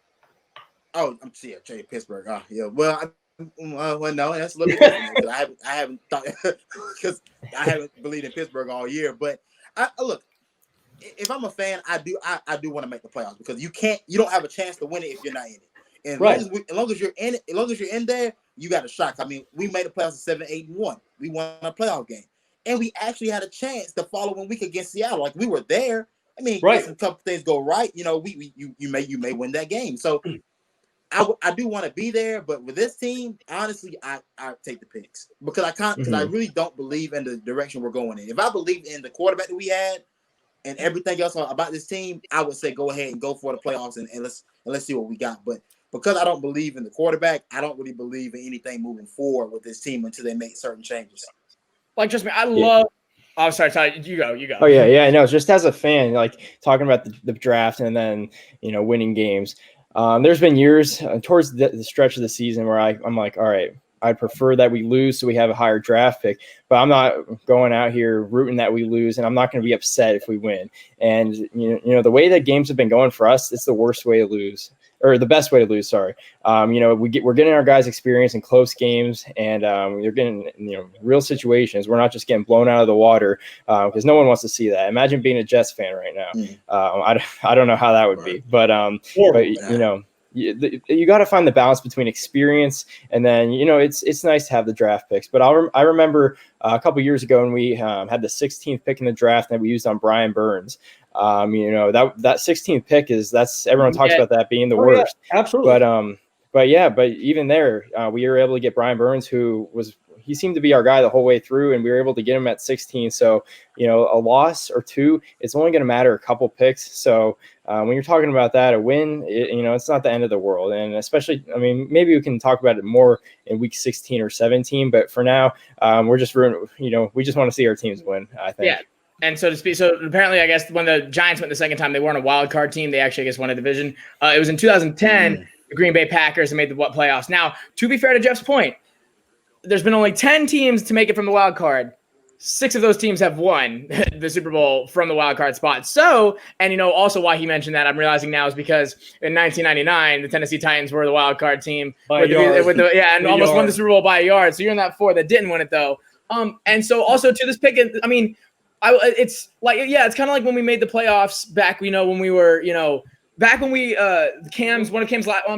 Oh, I'm seeing Pittsburgh. Oh, yeah. Well, no, that's a little bit different because I haven't thought because I haven't believed in Pittsburgh all year. But look, if I'm a fan, I do want to make the playoffs because you don't have a chance to win it if you're not in it. And as long as you're in it, as long as you're in there, you got a shot. We made the playoffs at 7-8-1. We won a playoff game, and we actually had a chance the following week against Seattle. We were there. If a couple things go right, you may win that game. So I do want to be there, but with this team, honestly, I take the picks because I really don't believe in the direction we're going in. If I believed in the quarterback that we had and everything else about this team, I would say go ahead and go for the playoffs and let's see what we got. But because I don't believe in the quarterback, I don't really believe in anything moving forward with this team until they make certain changes. Like, trust me, I love. Oh, sorry. You go. Oh yeah. No, just as a fan, like talking about the draft and then winning games. There's been years towards the stretch of the season where I'm like, all right, I'd prefer that we lose so we have a higher draft pick, but I'm not going out here rooting that we lose, and I'm not going to be upset if we win. And the way that games have been going for us, it's the worst way to lose. Or the best way to lose, sorry. We're getting our guys experience in close games, and you're getting real situations. We're not just getting blown out of the water because no one wants to see that. Imagine being a Jets fan right now. I don't know how that would be, but you got to find the balance between experience and then it's nice to have the draft picks. But I remember a couple years ago when we had the 16th pick in the draft that we used on Brian Burns. That 16th pick everyone talks about that being the worst. Yeah, absolutely. But even there, we were able to get Brian Burns, he seemed to be our guy the whole way through, and we were able to get him at 16. So, a loss or two, it's only going to matter a couple picks. So when you're talking about that, a win, it's not the end of the world. And especially, maybe we can talk about it more in week 16 or 17. But for now, we're just we just want to see our teams win, I think. Yeah. And so to speak, so apparently, I guess when the Giants went the second time, they weren't a wild card team. They actually, I guess, won a division. It was in 2010, the Green Bay Packers, and made the playoffs. Now, to be fair to Jeff's point, there's been only 10 teams to make it from the wild card. 6 of those teams have won the Super Bowl from the wild card spot. So, and also why he mentioned that, I'm realizing now, is because in 1999, the Tennessee Titans were the wild card team almost won the Super Bowl by a yard. So you're in that 4 that didn't win it though. And so also to this pick, it's kind of like when we made the playoffs back, when we were, back when we I'm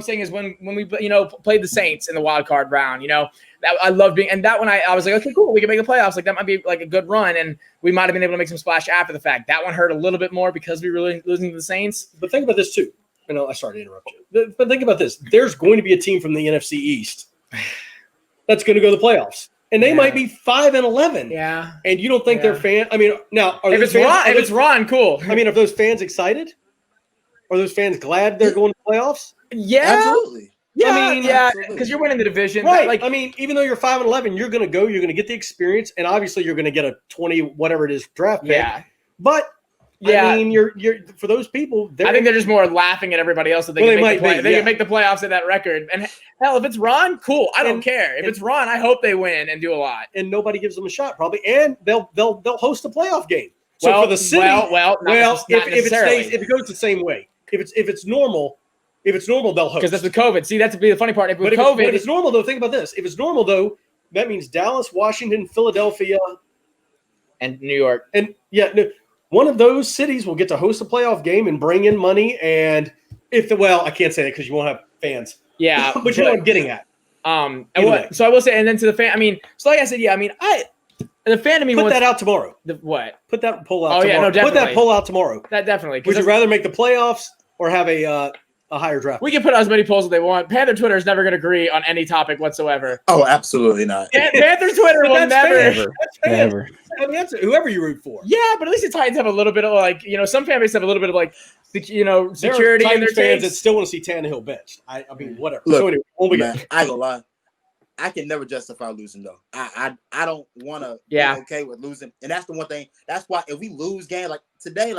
saying is when we played the Saints in the wild card round, that I love being, and that one I was like, okay, cool, we can make the playoffs. Like that might be like a good run, and we might have been able to make some splash after the fact. That one hurt a little bit more because we were losing to the Saints. But think about this too. I started to interrupt you. But think about this. There's going to be a team from the NFC East that's going to go to the playoffs. And they might be 5-11. Yeah. And you don't think they're fan? Now if it's Ron, cool. Are those fans excited? Are those fans glad they're going to playoffs? Yeah. Absolutely. Yeah, because you're winning the division. Right. Even though you're 5-11, you're going to get the experience, and obviously you're going to get a 20 whatever it is draft pick. Yeah. But you're for those people. I think they're just more laughing at everybody else that they can make the playoffs at that record. And hell, if it's Ron, cool. I don't care. If it's Ron, I hope they win and do a lot. And nobody gives them a shot probably. And they'll host a playoff game. So for the city, if it goes the same way, if it's normal, they'll host. Because that's with COVID. See, that's the funny part. If it's normal though, think about this. If it's normal though, that means Dallas, Washington, Philadelphia, and New York, one of those cities will get to host a playoff game and bring in money. And I can't say that because you won't have fans. Yeah, but you know what I'm getting at. So I will say, and then to the fan, so like I said, the fan of me put that out tomorrow. What? Put that poll out. Oh tomorrow. Yeah, no, definitely. Put that poll out tomorrow. That definitely. Would you rather make the playoffs or have a higher draft? We can put out as many polls as they want. Panther Twitter is never going to agree on any topic whatsoever. Oh, absolutely not. Panther Twitter will never. That's whoever you root for. Yeah, but at least the Titans have a little bit of some fan base have a little bit of security in their fans that still want to see Tannehill benched. Whatever. Look, so anyway, man, I ain't gonna lie. I can never justify losing though. I don't want to be okay with losing, and that's the one thing. That's why if we lose game like today,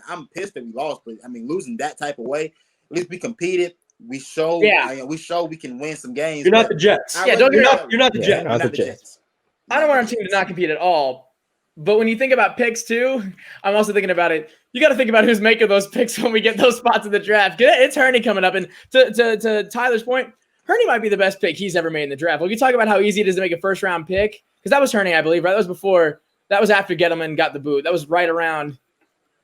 I'm pissed that we lost, but losing that type of way, at least we competed. We show, we can win some games. You're not the Jets. You're not the Jets. Not the Jets. I don't want our team to not compete at all. But when you think about picks too, I'm also thinking about it. You got to think about who's making those picks when we get those spots in the draft. It's Hurney coming up, and to Tyler's point, Hurney might be the best pick he's ever made in the draft. Well, you talk about how easy it is to make a first-round pick, because that was Hurney, I believe, right? That was after Gettleman got the boot. That was right around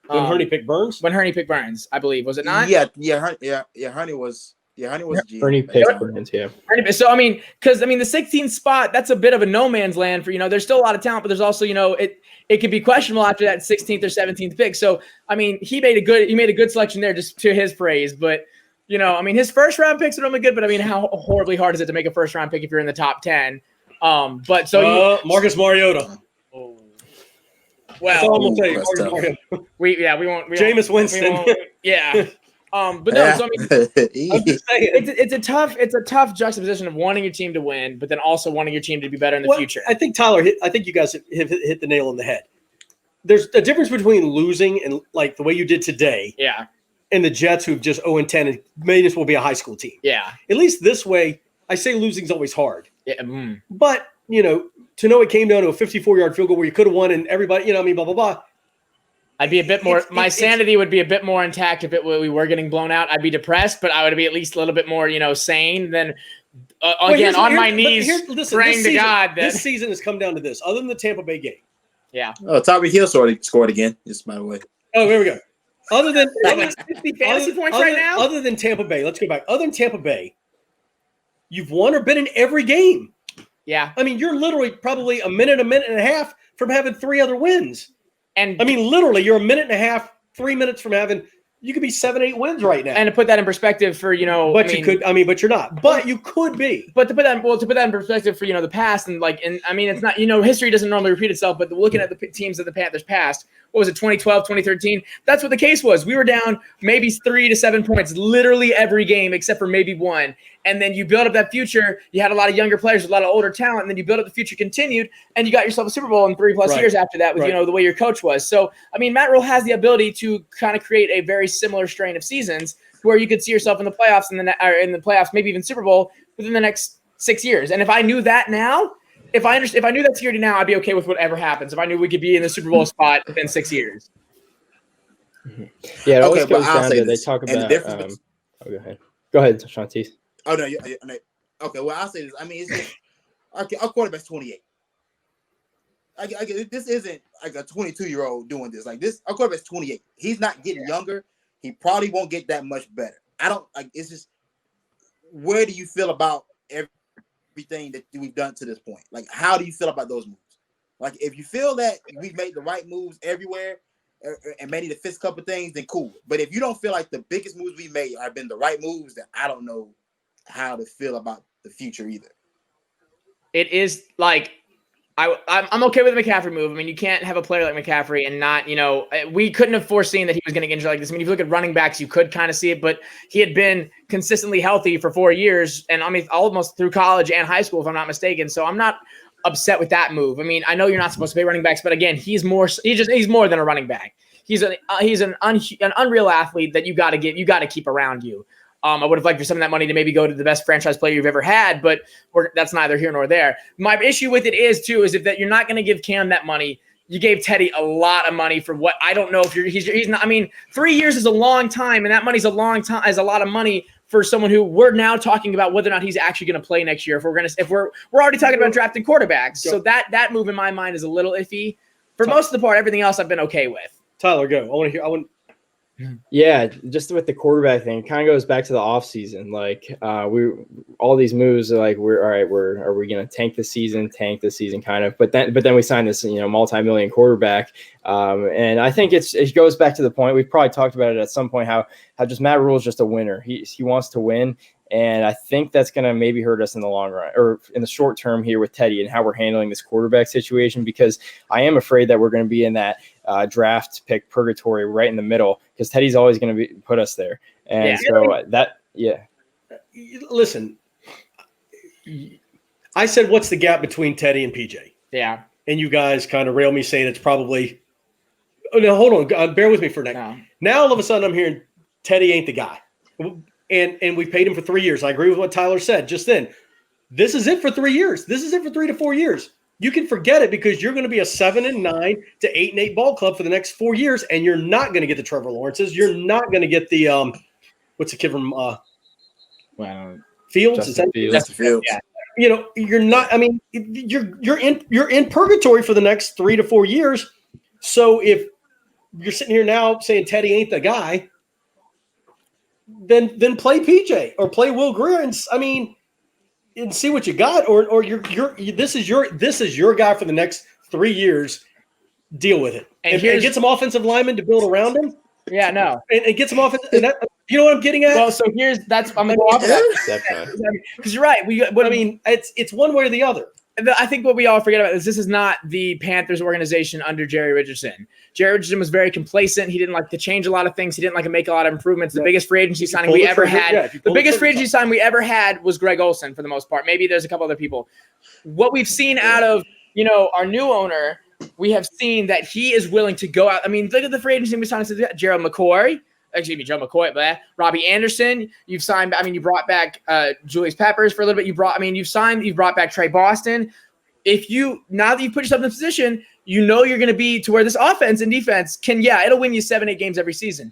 when Hurney picked Burns. When Hurney picked Burns, I believe, was it not? Yeah. Hurney was. Yeah, Hurney was. Hurney picked Burns. Yeah. So because the 16th spot, that's a bit of a no man's land for There's still a lot of talent, but there's also it could be questionable after that 16th or 17th pick. So he made a good selection there, just to his praise, but. You know, I mean, his first round picks are normally good, but I mean, how horribly hard is it to make a first round pick if you're in the top 10? But so Marcus Mariota. Well, I'm gonna say that's Marcus tough. Mariota. we won't. Jameis Winston. Yeah. But no, so I mean, I'm just saying. it's a tough juxtaposition of wanting your team to win, but then also wanting your team to be better in the future. I think I think you guys have hit the nail on the head. There's a difference between losing and like the way you did today. Yeah. And the Jets, who've just 0-10 and may as well be a high school team. Yeah. At least this way, I say losing's always hard. Yeah. But, you know, to know it came down to a 54-yard field goal where you could have won and everybody, you know, I mean, blah, blah, blah. I'd be a bit more. My sanity would be a bit more intact if we were getting blown out. I'd be depressed, but I would be at least a little bit more, you know, sane than again on my knees praying to God. This season has come down to this, other than the Tampa Bay game. Yeah. Oh, Tyreek Hill scored again. Just by the way. Oh, there we go. Other than 50 fantasy points right now. Other than Tampa Bay, let's go back. Other than Tampa Bay, you've won or been in every game. Yeah. I mean, you're literally probably a minute and a half from having 3 other wins. And I mean, literally, you're a minute and a half, 3 minutes from having. You could be 7-8 wins right now. And to put that in perspective for, you know, but you could. I mean, but you're not. But you could be. But to put that in perspective for, you know, the past and I mean, it's not, you know, history doesn't normally repeat itself. But looking at the teams of the Panthers past, what was it, 2012, 2013? That's what the case was. We were down maybe 3 to 7 points, literally every game except for maybe one. And then you build up that future. You had a lot of younger players, a lot of older talent, and then you build up the future, continued, and you got yourself a Super Bowl in 3+ years after that with, you know, the way your coach was. So, I mean, Matt Rule has the ability to kind of create a very similar strain of seasons where you could see yourself in the playoffs or in the playoffs, maybe even Super Bowl within the next 6 years. And if I knew that now, if I knew that security now, I'd be okay with whatever happens. If I knew we could be in the Super Bowl spot within 6 years. Yeah, it always goes down to they talk about. Go ahead. Go ahead, Shantice. Oh no, okay. Well, I'll say this. I mean, it's just our quarterback's 28. This isn't like a 22-year-old doing this. Like this, our quarterback's 28. He's not getting younger. He probably won't get that much better. I don't like. It's just, where do you feel about everything that we've done to this point? Like, how do you feel about those moves? Like, if you feel that we've made the right moves everywhere and maybe to fix a couple things, then cool. But if you don't feel like the biggest moves we made have been the right moves, then I don't know how to feel about the future either. It is like I'm okay with the McCaffrey move. I mean, you can't have a player like McCaffrey and not, you know, we couldn't have foreseen that he was going to get injured like this. I mean, if you look at running backs, you could kind of see it, but he had been consistently healthy for 4 years, and I mean, almost through college and high school, if I'm not mistaken. So I'm not upset with that move. I mean, I know you're not supposed to pay running backs, but again, he's more than a running back. He's an unreal athlete that you got to keep around you. I would have liked for some of that money to maybe go to the best franchise player you've ever had, but that's neither here nor there. My issue with it is that you're not going to give Cam that money. You gave Teddy a lot of money for what I don't know if he's not. I mean, 3 years is a long time, and that money's a lot of money for someone who we're now talking about whether or not he's actually going to play next year. If we're already talking about drafting quarterbacks, so that move in my mind is a little iffy. For most of the part, everything else I've been okay with. Tyler, go. Yeah, just with the quarterback thing, it kind of goes back to the offseason. Like all these moves are like, are we going to tank the season kind of, but then we signed this, you know, multi-million quarterback. And I think it goes back to the point, we've probably talked about it at some point, how just Matt Rule is just a winner. He wants to win. And I think that's going to maybe hurt us in the long run or in the short term here with Teddy and how we're handling this quarterback situation, because I am afraid that we're going to be in that draft pick purgatory right in the middle, because Teddy's always going to put us there. And Listen, I said, what's the gap between Teddy and PJ? Yeah. And you guys kind of rail me saying it's probably – oh, no, hold on. Bear with me for a second. No. Now all of a sudden I'm hearing Teddy ain't the guy. And we paid him for 3 years. I agree with what Tyler said just then. This is it for 3 years. This is it for 3 to 4 years. You can forget it, because you're going to be a 7-9 to 8-8 ball club for the next 4 years, and you're not going to get the Trevor Lawrences. You're not going to get the what's the kid from Fields? Justin Fields. Yeah. You know, you're not. I mean, you're in purgatory for the next 3 to 4 years. So if you're sitting here now saying Teddy ain't the guy, then play PJ or play Will Grier and see what you got, or this is your guy for the next 3 years. Deal with it and get some offensive linemen to build around him. Yeah, no. and gets them off. And that, you know what I'm getting at? Well, so I'm gonna go off of that Definitely. because you're right. But I mean, it's one way or the other. I think what we all forget about is this is not the Panthers organization under Jerry Richardson. Jerry Richardson was very complacent. He didn't like to change a lot of things. He didn't like to make a lot of improvements. The biggest free agency signing we ever had, the biggest free agency signing we ever had was Greg Olsen for the most part. Maybe there's a couple other people. What we've seen out of, our new owner, we have seen that he is willing to go out. I mean, look at the free agency we signed. Gerald McCoy. Joe McCoy, but Robbie Anderson. You've signed. I mean, you brought back Julius Peppers for a little bit. You've brought back Trey Boston. Now that you've put yourself in a position, you're going to be to where this offense and defense it'll win you 7-8 games every season.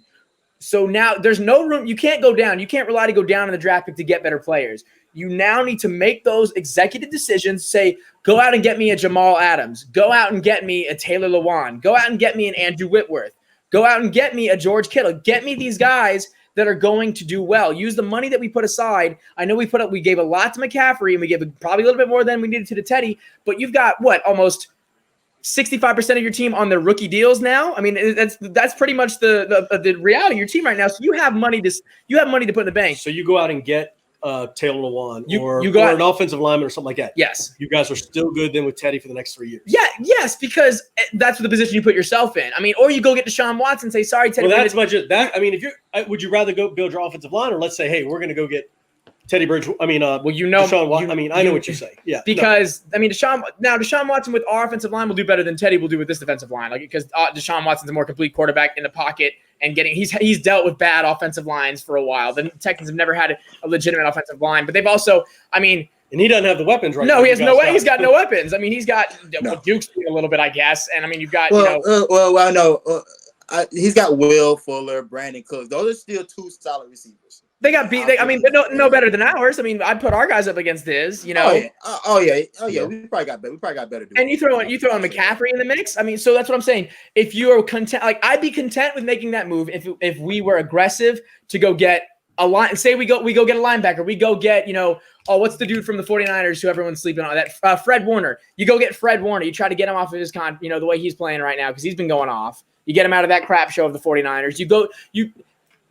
So now there's no room. You can't go down. You can't rely to go down in the draft pick to get better players. You now need to make those executive decisions. Say, go out and get me a Jamal Adams. Go out and get me a Taylor Lewan. Go out and get me an Andrew Whitworth. Go out and get me a George Kittle. Get me these guys that are going to do well. Use the money that we put aside. I know we gave a lot to McCaffrey, and we gave probably a little bit more than we needed to Teddy, but you've got almost 65% of your team on their rookie deals now. I mean, that's pretty much the reality of your team right now. So you have money to put in the bank. So you go out and get Taylor Lewan or an offensive lineman or something like that. Yes. You guys are still good then with Teddy for the next 3 years. Yeah, yes, because that's the position you put yourself in. I mean, or you go get Deshaun Watson and say, sorry, Teddy. Well, that's much that. I mean, would you rather go build your offensive line, or let's say, hey, we're going to go get Teddy Bridge. I mean, Deshaun Watson. I know what you say. Yeah. Because I mean, Deshaun Watson with our offensive line will do better than Teddy will do with this defensive line. Because Deshaun Watson's a more complete quarterback in the pocket and he's dealt with bad offensive lines for a while. The Texans have never had a legitimate offensive line, but they've also, and he doesn't have the weapons right now. No, he has no way. He's got no weapons. I mean, he's got Duke's a little bit, I guess. And I mean, you've got he's got Will Fuller, Brandon Cooks. Those are still two solid receivers. They got beat. They're no better than ours. I mean, I'd put our guys up against his. Oh yeah. We probably got better. And you throw in McCaffrey in the mix. I mean, so that's what I'm saying. If you are content, I'd be content with making that move if we were aggressive to go get a line. Say we go get a linebacker. We go get what's the dude from the 49ers who everyone's sleeping on? That Fred Warner. You go get Fred Warner. You try to get him off of his the way he's playing right now because he's been going off. You get him out of that crap show of the 49ers.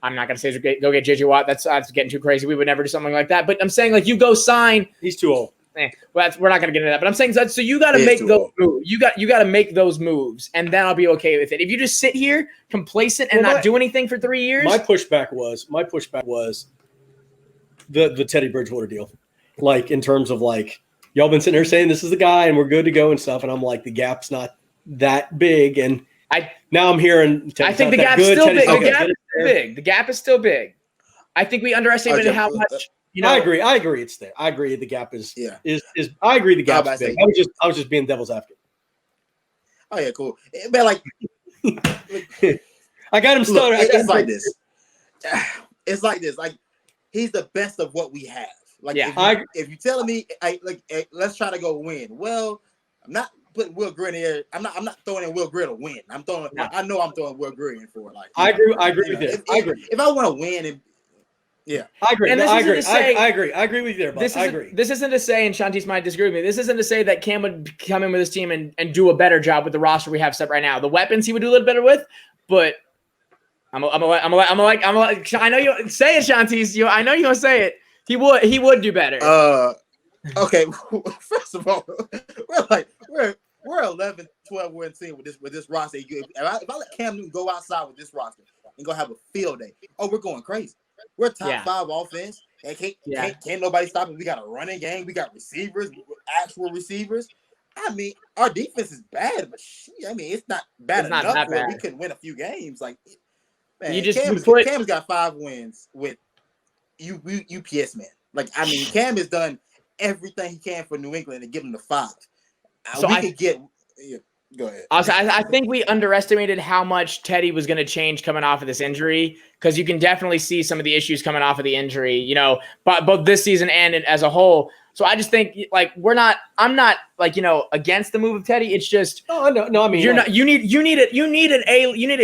I'm not going to say go get J.J. Watt. That's getting too crazy. We would never do something like that. But I'm saying you go sign. He's too old. We're not going to get into that. But I'm saying so you got to make those moves. You got to make those moves, and then I'll be okay with it. If you just sit here complacent and not do anything for 3 years. My pushback was the Teddy Bridgewater deal. In terms of y'all been sitting here saying this is the guy and we're good to go and stuff, and I'm like, the gap's not that big, and now I'm hearing. I think the gap's still big. The gap is still big. I think we underestimated how much. I agree. It's there. I agree. The gap is. I agree. The gap's big. I was just being devil's advocate. Oh yeah, cool. But I got him started. It's like this. It's like this. He's the best of what we have. If you're telling me, let's try to go win. Well, I'm not putting Will Greer in here. I'm not throwing in Will Greer to win. I know I'm throwing Will Greer in for I agree with you. I agree. If I want to win, I agree. And I agree. I agree with you there, but I agree. This isn't to say, and Shantice might disagree with me. This isn't to say that Cam would come in with his team and do a better job with the roster we have set right now. The weapons he would do a little better with, but I'm like I know you say it, Shantice. I know you gonna say it. He would do better. Okay. First of all, we're 11, 12 win team with this roster. If I let Cam Newton go outside with this roster and go have a field day, we're going crazy. We're top 5 offense, and can't nobody stop it. We got a running game. We got receivers, actual receivers. I mean, our defense is bad, but it's not bad enough where we couldn't win a few games. Cam's got 5 wins with UPS man. Cam has done everything he can for New England and give him the 5. So we could get. Go ahead. Also, I think we underestimated how much Teddy was going to change coming off of this injury, because you can definitely see some of the issues coming off of the injury, but both this season and as a whole. So I just think I'm not against the move of Teddy. It's just no. I mean, you need a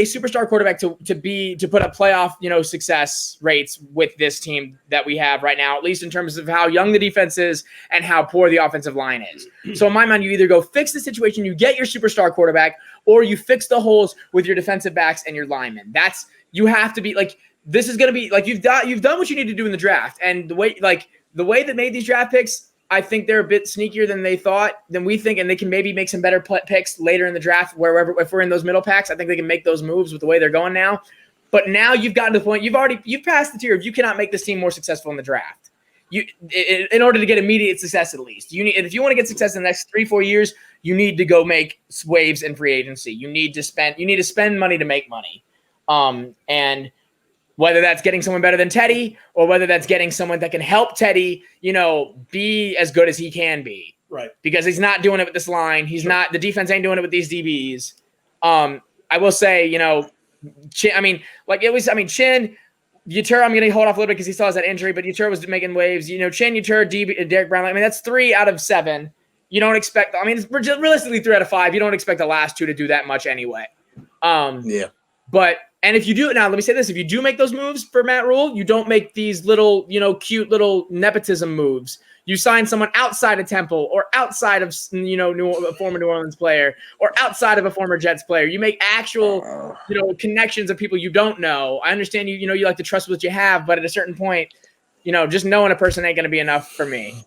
superstar quarterback to put up playoff success rates with this team that we have right now, at least in terms of how young the defense is and how poor the offensive line is. So in my mind, you either go fix the situation, you get your superstar quarterback, or you fix the holes with your defensive backs and your linemen. you have to be like, this is going to be like, you've done what you need to do in the draft. And the way that made these draft picks, I think they're a bit sneakier than we think, and they can maybe make some better picks later in the draft. If we're in those middle packs, I think they can make those moves with the way they're going now. But now you've gotten to the point you've passed the tier of you cannot make this team more successful in the draft. In order to get immediate success, at least if you want to get success in the next 3-4 years, you need to go make waves in free agency. You need to spend money to make money, and whether that's getting someone better than Teddy or whether that's getting someone that can help Teddy, be as good as he can be. Right. Because he's not doing it with this line. He's not. The defense ain't doing it with these DBs. I will say, Chin. Uter, I'm going to hold off a little bit because he still has that injury, but Uter was making waves. Chin, Uter, Derek Brown. That's 3 out of 7. You don't expect. It's realistically 3 out of 5. You don't expect the last 2 to do that much anyway. Yeah. But and if you do now, let me say this: if you do make those moves for Matt Rule, you don't make these little, cute little nepotism moves. You sign someone outside of Temple or outside of a former New Orleans player or outside of a former Jets player. You make actual connections of people you don't know. I understand you like to trust what you have, but at a certain point, just knowing a person ain't going to be enough for me.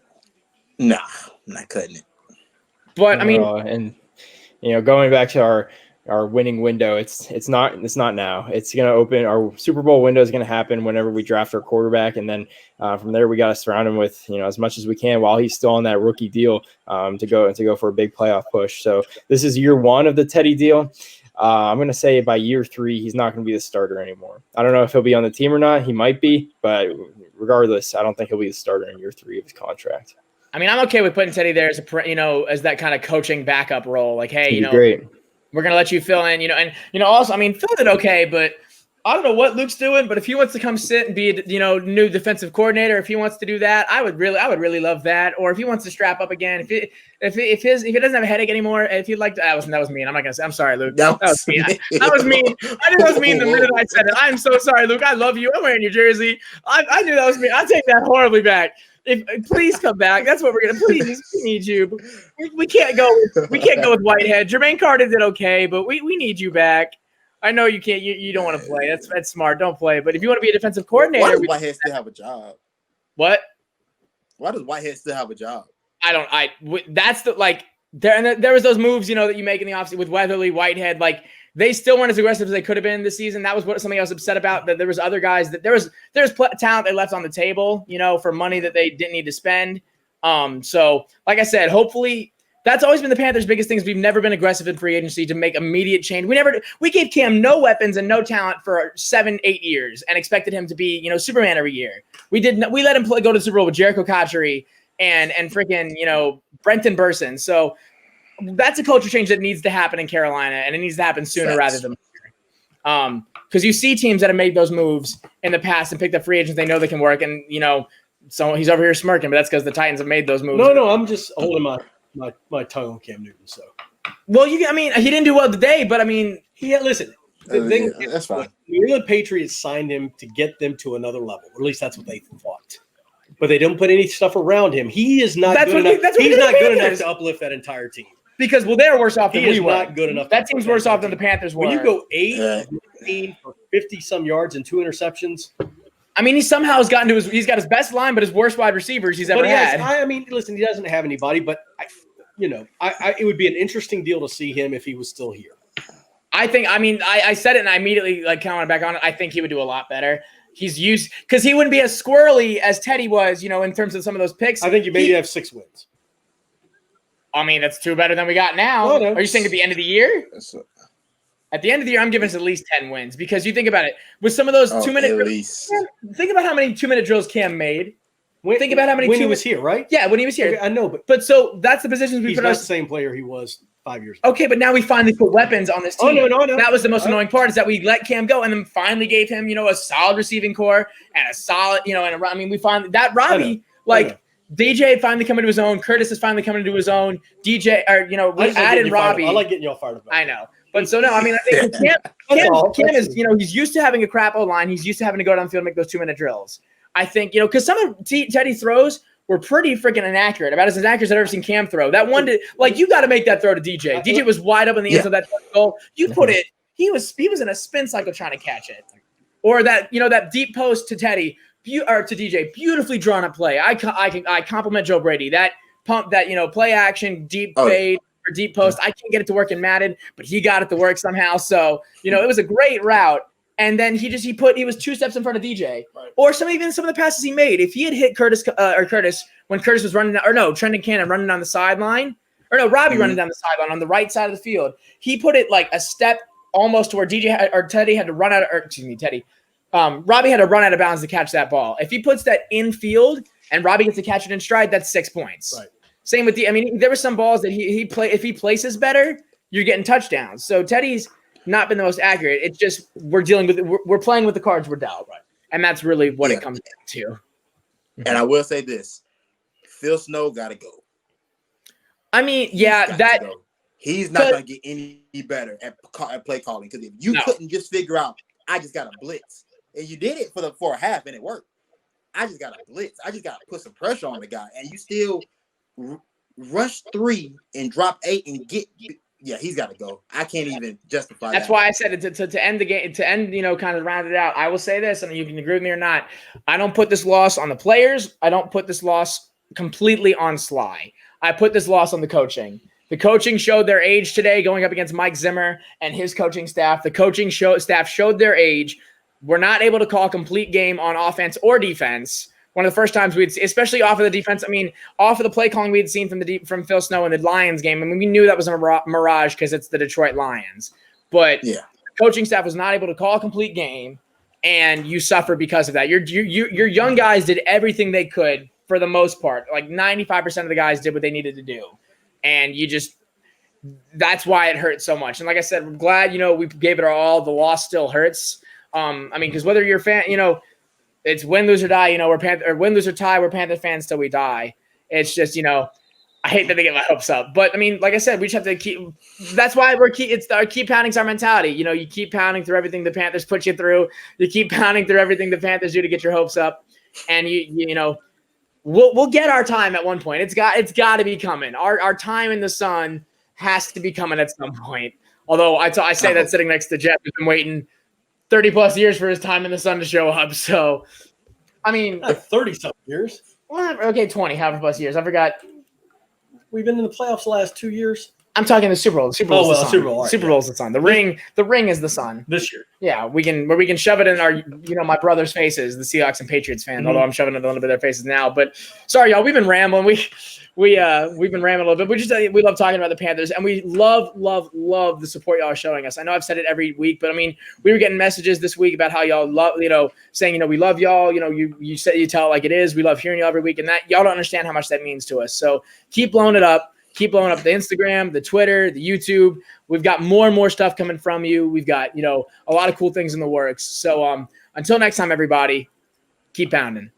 Nah, I'm not cutting it. But going back to our winning window, it's not now. It's going to open. Our Super Bowl window is going to happen whenever we draft our quarterback, and then from there we got to surround him with as much as we can while he's still on that rookie deal to go for a big playoff push. So this is year 1 of the Teddy deal. I'm going to say by year 3 he's not going to be the starter anymore. I don't know if he'll be on the team or not. He might be, but regardless, I don't think he'll be the starter in year 3 of his contract. I'm okay with putting Teddy there as as that kind of coaching backup role. Like, hey, great. We're going to let you fill in, and also, Phil did okay, but I don't know what Luke's doing, but if he wants to come sit and be, new defensive coordinator, if he wants to do that, I would really love that. Or if he wants to strap up again, if he doesn't have a headache anymore, if he'd like to, that was mean. I'm not going to say, I'm sorry, Luke. That was mean. That was mean. I knew that was mean the minute I said it. I'm so sorry, Luke. I love you. I'm wearing your jersey. I knew that was mean. I take that horribly back. Please come back. That's what we're gonna. Please, we need you. We can't go. We can't go with Whitehead. Jermaine Carter did okay, but we need you back. I know you can't. You don't want to play. That's smart. Don't play. But if you want to be a defensive coordinator, why does Whitehead still have a job? What? Why does Whitehead still have a job? That's there was those moves that you make in the offseason with Weatherly, Whitehead, they still weren't as aggressive as they could have been this season. That was something I was upset about, that there was other guys that there was talent they left on the table, for money that they didn't need to spend. So like I said, hopefully that's always been the Panthers' biggest things. We've never been aggressive in free agency to make immediate change. We gave Cam no weapons and no talent for 7-8 years and expected him to be, Superman every year. We let him go to the Super Bowl with Jericho Cotchery and freaking, Brenton Burson. So that's a culture change that needs to happen in Carolina, and it needs to happen sooner rather than later. Because you see teams that have made those moves in the past and picked up free agents they know they can work, and so he's over here smirking, but that's because the Titans have made those moves. No, I'm just holding my tongue on Cam Newton. So, well, he didn't do well today, but listen. The thing that's fine. The New England Patriots signed him to get them to another level, or at least that's what they thought. But they don't put any stuff around him. He is not good enough. He's not good enough to uplift that entire team. Because they're worse off than we were. Not good enough. That team's worse off than the Panthers were. When you go 8-15 for 50-some yards and 2 interceptions. He somehow has gotten to he's got his best line, but his worst wide receivers he's ever had. Listen, he doesn't have anybody, but it would be an interesting deal to see him if he was still here. I said it and I immediately counted back on it. I think he would do a lot better. He's used because he wouldn't be as squirrely as Teddy was, in terms of some of those picks. I think you maybe have 6 wins. That's 2 better than we got now. Oh, no. Are you saying at the end of the year? At the end of the year, I'm giving us at least 10 wins because you think about it. With some of those 2-minute drills, think about how many 2-minute drills Cam made. Think about how many when he was here, right? Yeah, when he was here. Okay, I know, but so that's the positions we he's put not us. the same player he was 5 years ago. Okay, but now we finally put weapons on this team. Oh, no. That was the most annoying part, is that we let Cam go and then finally gave him, a solid receiving core and a solid, we finally that Robbie DJ finally coming to his own. Curtis is finally coming to his own. DJ, we added Robbie. I like getting y'all fired up. I know. But so, no, I think Cam is, he's used to having a crap O-line. He's used to having to go down the field and make those 2-minute drills. I think, because some of Teddy's throws were pretty freaking inaccurate, about as inaccurate as I've ever seen Cam throw. That one, you got to make that throw to DJ. DJ was wide up in the end of that goal. You put it, he was in a spin cycle trying to catch it. or that that deep post to Teddy or to DJ, beautifully drawn up play. I compliment Joe Brady. That pump, that play action, deep fade or deep post. I can't get it to work in Madden, but he got it to work somehow. So it was a great route. And then he was 2 steps in front of DJ, right. Or some of the passes he made. If he had hit Curtis when Curtis was running, Trenton Cannon running down the sideline, Robbie running down the sideline on the right side of the field, he put it like a step almost to where Teddy had to run out, Robbie had to run out of bounds to catch that ball. If he puts that in field and Robbie gets to catch it in stride, that's 6 points. Right. Same with there were some balls that if he places better, you're getting touchdowns. So Teddy's not been the most accurate. It's just we're playing with the cards we're dealt, right? And that's really what it comes down to. And I will say this: Phil Snow got to go. I mean, he's not going to get any better at play calling, because if you couldn't just figure out, I just got to blitz, and you did it for a half and it worked. I just got to blitz. I just got to put some pressure on the guy, and you still rush 3 and drop 8 and get. Yeah, he's got to go. I can't even justify that. That's why I said it to end the game, to end, kind of round it out. I will say this, and you can agree with me or not. I don't put this loss on the players. I don't put this loss completely on Sly. I put this loss on the coaching. The coaching showed their age today going up against Mike Zimmer and his coaching staff. The coaching staff showed their age. We're not able to call a complete game on offense or defense. One of the first times especially off of the defense. I mean, off of the play calling we had seen from Phil Snow in the Lions game. I mean, we knew that was a mirage because it's the Detroit Lions. But the coaching staff was not able to call a complete game, and you suffer because of that. Your young guys did everything they could for the most part. Like 95% of the guys did what they needed to do, and that's why it hurt so much. And like I said, we're glad we gave it our all. The loss still hurts. Because whether you're a fan, it's win, lose, or die. Or win, lose, or tie. We're Panther fans till we die. It's just, I hate that they get my hopes up. But, like I said, we just have to keep – that's why keep pounding's our mentality. You keep pounding through everything the Panthers put you through. You keep pounding through everything the Panthers do to get your hopes up. And, we'll get our time at one point. It's got to be coming. Our time in the sun has to be coming at some point. Although I say that sitting next to Jeff, who's been waiting – 30+ years for his time in the sun to show up. So, 30-something years. Well, okay, 20, however plus years. I forgot. We've been in the playoffs the last 2 years. I'm talking the Super Bowl. Super Bowl. Super Bowl. Super Bowl's the sun. The ring is the sun. This year. Yeah, we can shove it in our my brother's faces, the Seahawks and Patriots fans. Although I'm shoving it in a little bit of their faces now. But sorry, y'all, we've been rambling. We've been rambling a little bit. We love talking about the Panthers, and we love the support y'all are showing us. I know I've said it every week, but we were getting messages this week about how y'all love, saying we love y'all. You tell it like it is. We love hearing y'all every week, and that y'all don't understand how much that means to us. So keep blowing it up. Keep blowing up the Instagram, the Twitter, the YouTube. We've got more and more stuff coming from you. We've got a lot of cool things in the works. So until next time, everybody, keep pounding.